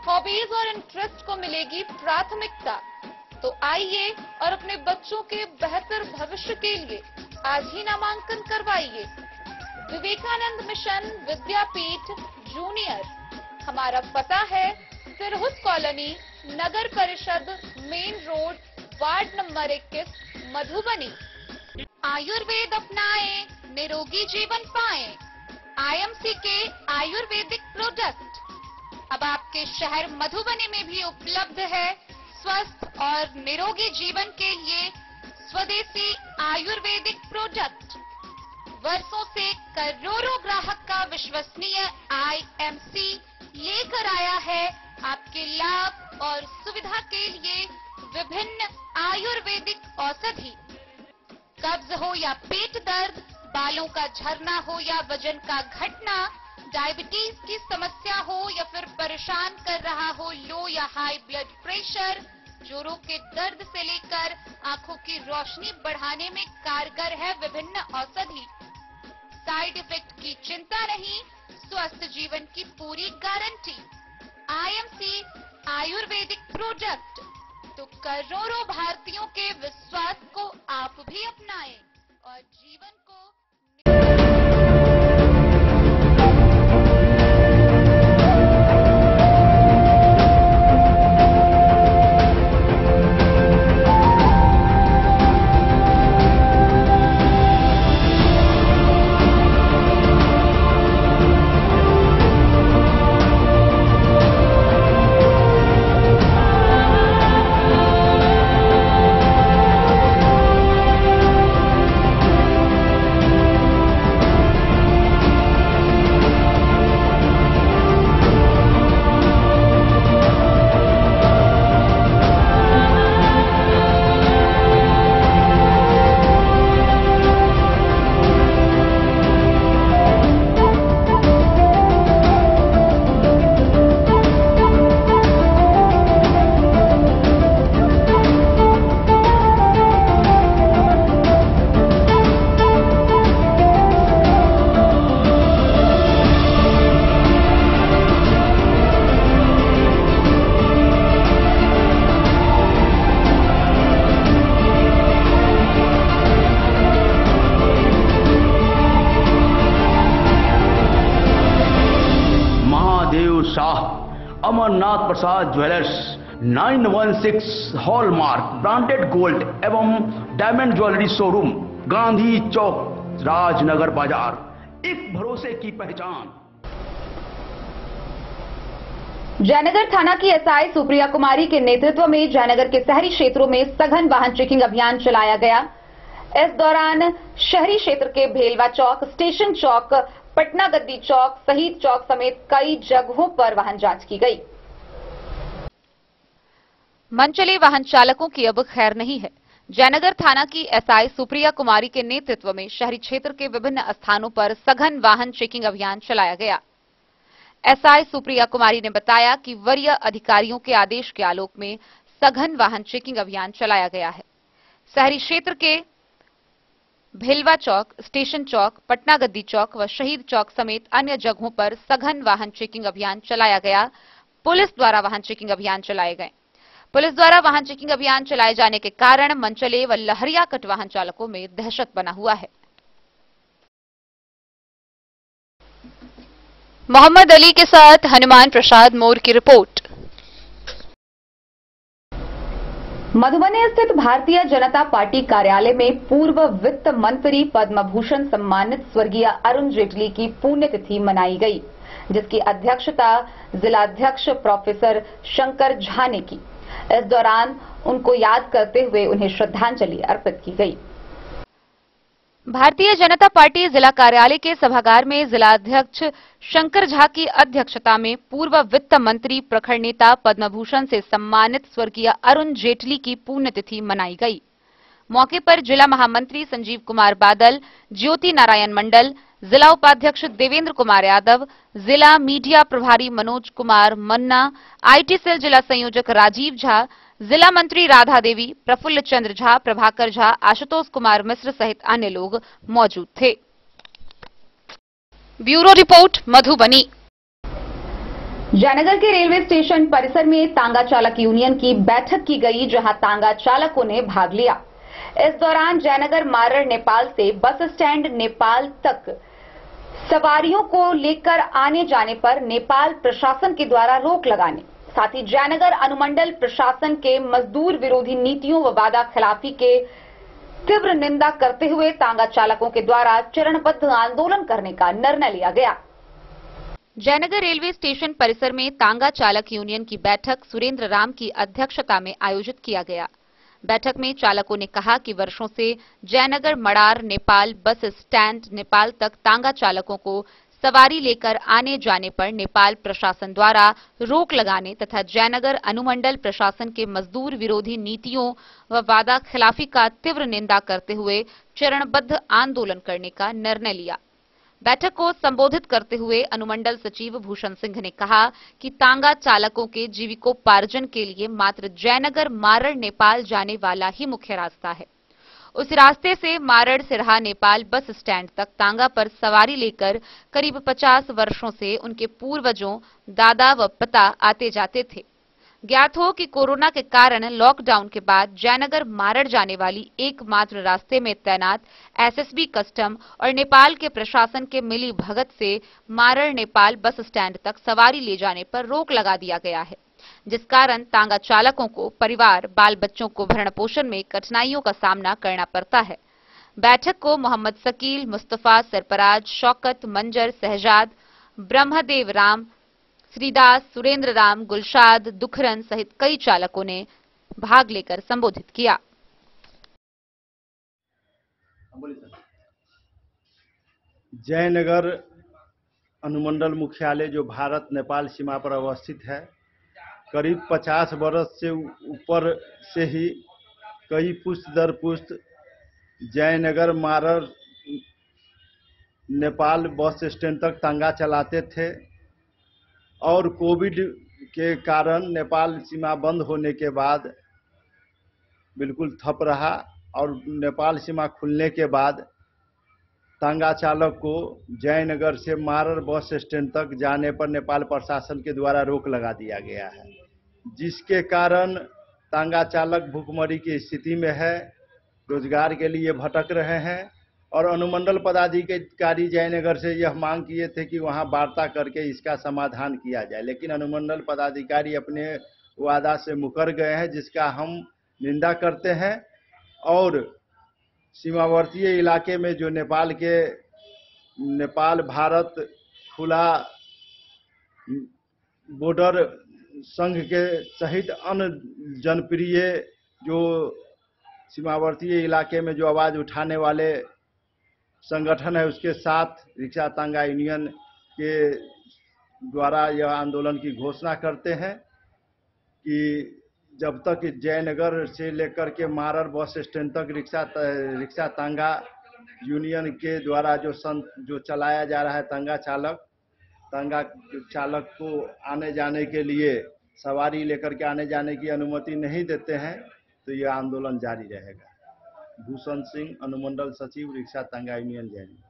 हॉबीज और इंटरेस्ट को मिलेगी प्राथमिकता। तो आइए और अपने बच्चों के बेहतर भविष्य के लिए आज ही नामांकन करवाइए। विवेकानंद मिशन विद्यापीठ जूनियर। हमारा पता है सिरहुत कॉलोनी, नगर परिषद, main road, ward number 21, Madhubani. Ayurveda अपनाएं, निरोगी जीवन पाएं। आईएमसी के आयुर्वेदिक प्रोडक्ट अब आपके शहर मधुबनी में भी उपलब्ध है। स्वस्थ और निरोगी जीवन के लिए स्वदेशी आयुर्वेदिक प्रोडक्ट। वर्षों से करोड़ों ग्राहक का विश्वसनीय आईएमसी लेकर आया है आपके लाभ और सुविधा के लिए विभिन्न आयुर्वेदिक औषधि। कब्ज हो या पेट दर्द, बालों का झरना हो या वजन का घटना, डायबिटीज की समस्या हो या फिर परेशान कर रहा हो लो या हाई ब्लड प्रेशर, जोड़ों के दर्द से लेकर आंखों की रोशनी बढ़ाने में कारगर है विभिन्न औषधि। साइड इफेक्ट की चिंता नहीं, स्वस्थ जीवन की पूरी गारंटी। IMC Ayurvedic product. तो करोड़ों भारतीयों के विश्वास को आप भी अपनाएं और जीवन को अमरनाथ प्रसाद ज्वेलर्स 916 हॉलमार्क ब्रांडेड गोल्ड एवं डायमंड ज्वेलरी शोरूम, गांधी चौक, राजनगर बाजार, एक भरोसे की पहचान। जयनगर थाना की एसआई सुप्रिया कुमारी के नेतृत्व में जयनगर के शहरी क्षेत्रों में सघन वाहन चेकिंग अभियान चलाया गया। इस दौरान शहरी क्षेत्र के भेलवा चौक, स्टेशन चौक, पटना गद्दी चौक, शहीद चौक समेत कई जगहों पर वाहन जांच की गई। मनचले वाहन चालकों की अब खैर नहीं है। जयनगर थाना की एसआई सुप्रिया कुमारी के नेतृत्व में शहरी क्षेत्र के विभिन्न स्थानों पर सघन वाहन चेकिंग अभियान चलाया गया। एसआई सुप्रिया कुमारी ने बताया कि वरीय अधिकारियों के आदेश के आलोक में सघन वाहन चेकिंग अभियान चलाया गया है। शहरी क्षेत्र के भेलवा चौक, स्टेशन चौक, पटना गद्दी चौक व शहीद चौक समेत अन्य जगहों पर सघन वाहन चेकिंग अभियान चलाया गया। पुलिस द्वारा वाहन चेकिंग अभियान चलाए गए। पुलिस द्वारा वाहन चेकिंग अभियान चलाए जाने के कारण मनचले व लहरिया कट वाहन चालकों में दहशत बना हुआ है। मोहम्मद अली के साथ हनुमान प्रसाद मोर की रिपोर्ट। मधुबनी स्थित भारतीय जनता पार्टी कार्यालय में पूर्व वित्त मंत्री पद्म भूषण सम्मानित स्वर्गीय अरुण जेटली की पुण्यतिथि मनाई गई, जिसकी अध्यक्षता जिलाध्यक्ष प्रोफेसर शंकर झा ने की। इस दौरान उनको याद करते हुए उन्हें श्रद्धांजलि अर्पित की गई। भारतीय जनता पार्टी जिला कार्यालय के सभागार में जिला अध्यक्ष शंकर झा की अध्यक्षता में पूर्व वित्त मंत्री प्रखर नेता पद्म भूषण से सम्मानित स्वर्गीय अरुण जेटली की पुण्यतिथि मनाई गई। मौके पर जिला महामंत्री संजीव कुमार बादल, ज्योति नारायण मंडल, जिला उपाध्यक्ष देवेंद्र कुमार यादव, जिला मीडिया प्रभारी मनोज कुमार मन्ना, आईटी सेल जिला संयोजक राजीव झा, जिला मंत्री राधा देवी, प्रफुल्ल चंद्र झा, प्रभाकर झा, आशुतोष कुमार मिश्र सहित अन्य लोग मौजूद थे। Bureau report, Madhubani. जयनगर के रेलवे स्टेशन परिसर में तांगा चालक यूनियन की बैठक की गई, जहां तांगा चालकों ने भाग लिया। इस दौरान जयनगर मारड़ नेपाल से बस स्टैंड नेपाल तक सवारियों को लेकर आने जाने पर नेपाल प्रशासन के द्वारा रोक लगाने, साथ ही जयनगर अनुमंडल प्रशासन के मजदूर विरोधी नीतियों व वादा खिलाफी के तीव्र निंदा करते हुए तांगा चालकों के द्वारा चरणबद्ध आंदोलन करने का निर्णय लिया गया। जयनगर रेलवे स्टेशन परिसर में तांगा चालक यूनियन की बैठक सुरेंद्र राम की अध्यक्षता में आयोजित किया गया। बैठक में चालकों ने कहा कि वर्षों से जयनगर मड़ार नेपाल बस स्टैंड नेपाल तक तांगा चालकों को सवारी लेकर आने जाने पर नेपाल प्रशासन द्वारा रोक लगाने तथा जयनगर अनुमंडल प्रशासन के मजदूर विरोधी नीतियों व वादा खिलाफी का तीव्र निंदा करते हुए चरणबद्ध आंदोलन करने का निर्णय लिया। बैठक को संबोधित करते हुए अनुमंडल सचिव भूषण सिंह ने कहा कि तांगा चालकों के जीविकोपार्जन के लिए मात्र जयनगर मारड़ नेपाल जाने वाला ही मुख्य रास्ता है। उस रास्ते से मारड़ सिरहा नेपाल बस स्टैंड तक तांगा पर सवारी लेकर करीब 50 वर्षों से उनके पूर्वजों दादा व पिता आते जाते थे। ज्ञात हो कि कोरोना के कारण लॉकडाउन के बाद जयनगर मारड़ जाने वाली एकमात्र रास्ते में तैनात एसएसबी कस्टम और नेपाल के प्रशासन के मिली भगत से मारड़ नेपाल बस स्टैंड तक सवारी ले जाने पर रोक लगा दिया गया है, जिस कारण तांगा चालकों को परिवार बाल बच्चों को भरण पोषण में कठिनाइयों का सामना करना पड़ता है। बैठक को मोहम्मद शकील, मुस्तफा, सरफराज, शौकत, मंजर, सहजाद, ब्रह्मदेव राम, श्रीदास, सुरेंद्र राम, गुलशाद, दुखरन सहित कई चालकों ने भाग लेकर संबोधित किया। जयनगर अनुमंडल मुख्यालय जो भारत नेपाल सीमा पर अवस्थित है, करीब 50 वर्ष से ऊपर से ही कई पुश्त दर पुश्त जयनगर मारड़ नेपाल बस स्टैंड तक तांगा चलाते थे और कोविड के कारण नेपाल सीमा बंद होने के बाद बिल्कुल ठप रहा और नेपाल सीमा खुलने के बाद तांगा चालक को जयनगर से मारड़ बस स्टैंड तक जाने पर नेपाल प्रशासन के द्वारा रोक लगा दिया गया है, जिसके कारण तांगा चालक भूखमरी की स्थिति में है, रोजगार के लिए भटक रहे हैं। और अनुमंडल पदाधिकारी जयनगर से यह मांग किए थे कि वहां वार्ता करके इसका समाधान किया जाए, लेकिन अनुमंडल पदाधिकारी अपने वादा से मुकर गए हैं, जिसका हम निंदा करते हैं। और सीमावर्तीय इलाके में जो नेपाल भारत खुला बॉर्डर संघ के सहित अन्य जनप्रिय जो सीमावर्तीय इलाके में जो आवाज उठाने वाले संगठन है, उसके साथ रिक्शा तांगा यूनियन के द्वारा यह आंदोलन की घोषणा करते हैं कि जब तक जयनगर से लेकर के मारड़ बस स्टैंड तक रिक्शा तांगा यूनियन के द्वारा जो चलाया जा रहा है तांगा चालक को आने जाने के लिए सवारी लेकर के आने जाने की अनुमति नहीं देते हैं, तो यह आंदोलन जारी रहेगा। भूषण सिंह, अनुमंडल सचिव, रिक्शा तांगा यूनियन जयनगर।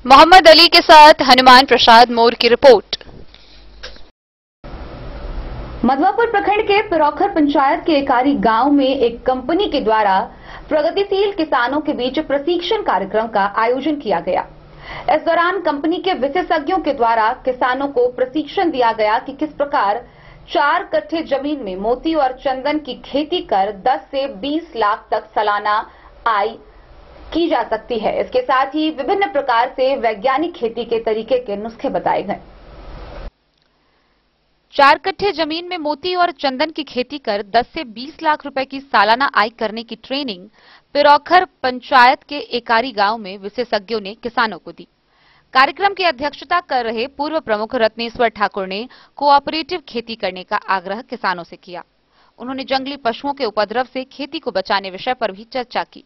मोहम्मद अली के साथ हनुमान प्रसाद मोर की रिपोर्ट। मधवापुर प्रखंड के पिरौखर पंचायत के एकारी गांव में एक कंपनी के द्वारा प्रगतिशील किसानों के बीच प्रशिक्षण कार्यक्रम का आयोजन किया गया। इस दौरान कंपनी के विशेषज्ञों के द्वारा किसानों को प्रशिक्षण दिया गया कि किस प्रकार 4 कट्ठे जमीन में मोती और चंदन की खेती कर 10 से 20 लाख तक सालाना आय की जा सकती है। इसके साथ ही विभिन्न प्रकार से वैज्ञानिक खेती के तरीके के नुस्खे बताए गए। 4 कट्ठे जमीन में मोती और चंदन की खेती कर 10 से 20 लाख रुपए की सालाना आय करने की ट्रेनिंग पिरौखर पंचायत के एकारी गांव में विशेषज्ञों ने किसानों को दी। कार्यक्रम की अध्यक्षता कर रहे पूर्व प्रमुख रत्नेश्वर ठाकुर ने कोऑपरेटिव खेती करने का आग्रह किसानों से किया। उन्होंने जंगली पशुओं के उपद्रव से खेती को बचाने विषय पर भी चर्चा की।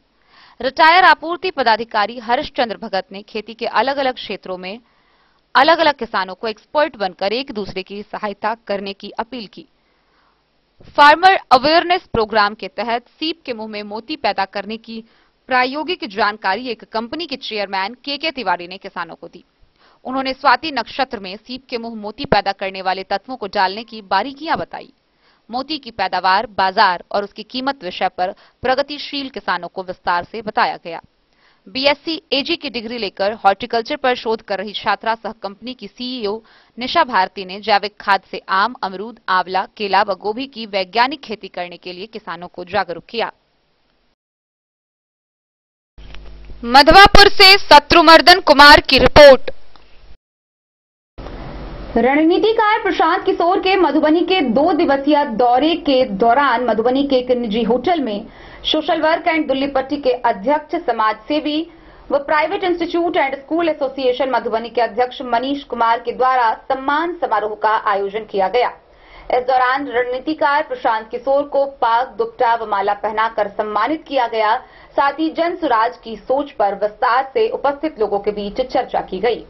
रिटायर आपूर्ति पदाधिकारी हर्षचंद्र भगत ने खेती के अलग अलग क्षेत्रों में अलग अलग किसानों को एक्सपर्ट बनकर एक दूसरे की सहायता करने की अपील की। फार्मर अवेयरनेस प्रोग्राम के तहत सीप के मुंह में मोती पैदा करने की प्रायोगिक जानकारी एक कंपनी के चेयरमैन के तिवारी ने किसानों को दी। उन्होंने स्वाति नक्षत्र में सीप के मुंह मोती पैदा करने वाले तत्वों को डालने की बारीकियां बताई। मोती की पैदावार, बाजार और उसकी कीमत विषय पर प्रगतिशील किसानों को विस्तार से बताया गया। बीएससी एजी की डिग्री लेकर हॉर्टिकल्चर पर शोध कर रही छात्रा सह कंपनी की सीईओ निशा भारती ने जैविक खाद से आम, अमरूद, आंवला, केला व गोभी की वैज्ञानिक खेती करने के लिए किसानों को जागरूक किया। मधवापुर से शत्रुमर्दन कुमार की रिपोर्ट। रणनीतिकार प्रशांत किशोर के मधुबनी के 2 दिवसीय दौरे के दौरान मधुबनी के एक निजी होटल में सोशल वर्क एंड दुल्लीपट्टी के अध्यक्ष, समाज सेवी व private institute and school association Madhubani के अध्यक्ष मनीष कुमार के द्वारा सम्मान समारोह का आयोजन किया गया। इस दौरान रणनीतिकार प्रशांत किशोर को पाग, दुपट्टा व माला पहनाकर सम्मानित किया गया। साथ ही जन सुराज की सोच पर विस्तार से उपस्थित लोगों के बीच चर्चा की गई।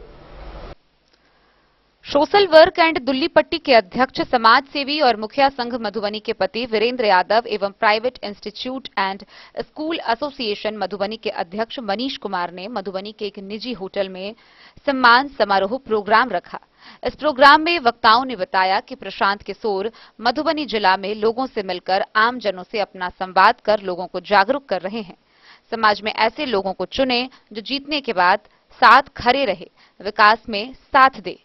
सोशल वर्क एंड दुल्लीपट्टी के अध्यक्ष, समाज सेवी और मुखिया संघ मधुबनी के पति वीरेंद्र यादव एवं private institute and school association Madhubani के अध्यक्ष मनीष कुमार ने मधुबनी के एक निजी होटल में सम्मान समारोह प्रोग्राम रखा। इस प्रोग्राम में वक्ताओं ने बताया कि प्रशांत किशोर मधुबनी जिला में लोगों से मिलकर आम जनों से अपना संवाद कर लोगों को जागरूक कर रहे हैं। समाज में ऐसे लोगों को चुने जो जीतने के बाद साथ खड़े रहे, विकास में साथ दे।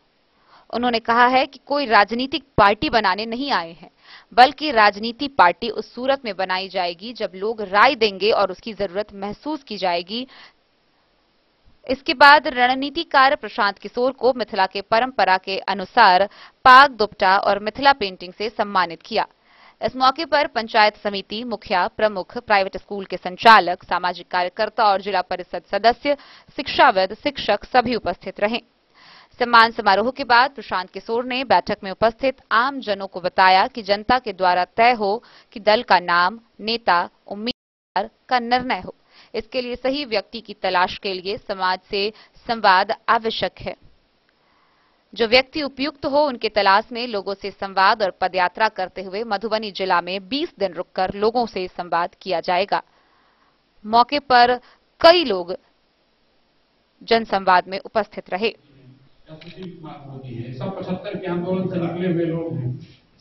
उन्होंने कहा है कि कोई राजनीतिक पार्टी बनाने नहीं आए हैं, बल्कि राजनीति पार्टी उस सूरत में बनाई जाएगी जब लोग राय देंगे और उसकी जरूरत महसूस की जाएगी। इसके बाद रणनीतिकार प्रशांत किशोर को मिथिला के परंपरा के अनुसार पाग, दुपट्टा और मिथिला पेंटिंग से सम्मानित किया। इस मौके पर पंचायत समिति मुखिया, प्रमुख, प्राइवेट स्कूल के संचालक, सामाजिक कार्यकर्ता और जिला परिषद सदस्य, शिक्षाविद, शिक्षक सभी उपस्थित रहे। सम्मान समारोह के बाद प्रशांत किशोर ने बैठक में उपस्थित आम जनों को बताया कि जनता के द्वारा तय हो कि दल का नाम, नेता, उम्मीदवार का निर्णय हो। इसके लिए सही व्यक्ति की तलाश के लिए समाज से संवाद आवश्यक है। जो व्यक्ति उपयुक्त हो उनके तलाश में लोगों से संवाद और पदयात्रा करते हुए मधुबनी जिला में 20 दिन रुककर लोगों से संवाद किया जाएगा। मौके पर कई लोग जनसंवाद में उपस्थित रहे। सब 75 के आंदोलन से निकले हुए लोग हैं।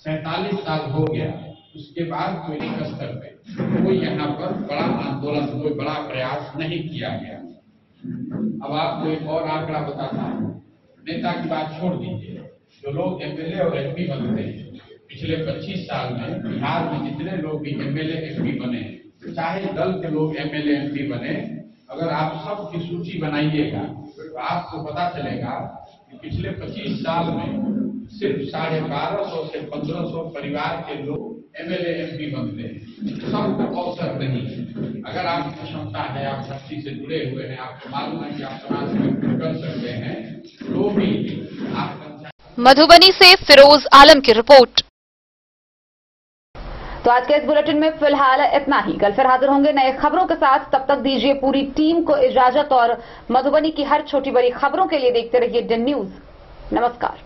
47 साल हो गया, उसके बाद कोई स्तर पे कोई यहाँ पर बड़ा आंदोलन, कोई बड़ा प्रयास नहीं किया गया। अब आपको एक और आंकड़ा बताता हूँ। नेता की बात छोड़ दीजिए, जो लोग एमएलए और एमपी बनते हैं पिछले 25 साल में बिहार में जितने लोग भी एमएलए एमपी बने, चाहे दल के लोग एमएलए एमपी बने, अगर आप सबकी सूची बनाइएगा तो आपको पता चलेगा कि पिछले 25 साल में सिर्फ 1250 से 1500 परिवार के लोग एमएलए एमपी बनते हैं। सबको अवसर नहीं है। अगर आपकी क्षमता है, आप शक्ति से जुड़े हुए हैं, आपको मालूम है कि आप समाज में कर सकते हैं, तो भी आप। मधुबनी से फिरोज आलम की रिपोर्ट। तो आज के इस बुलेटिन में फिलहाल इतना ही। कल फिर हाजिर होंगे नए खबरों के साथ। तब तक दीजिए पूरी टीम को इजाजत और मधुबनी की हर छोटी बड़ी खबरों के लिए देखते रहिए DIN न्यूज। नमस्कार।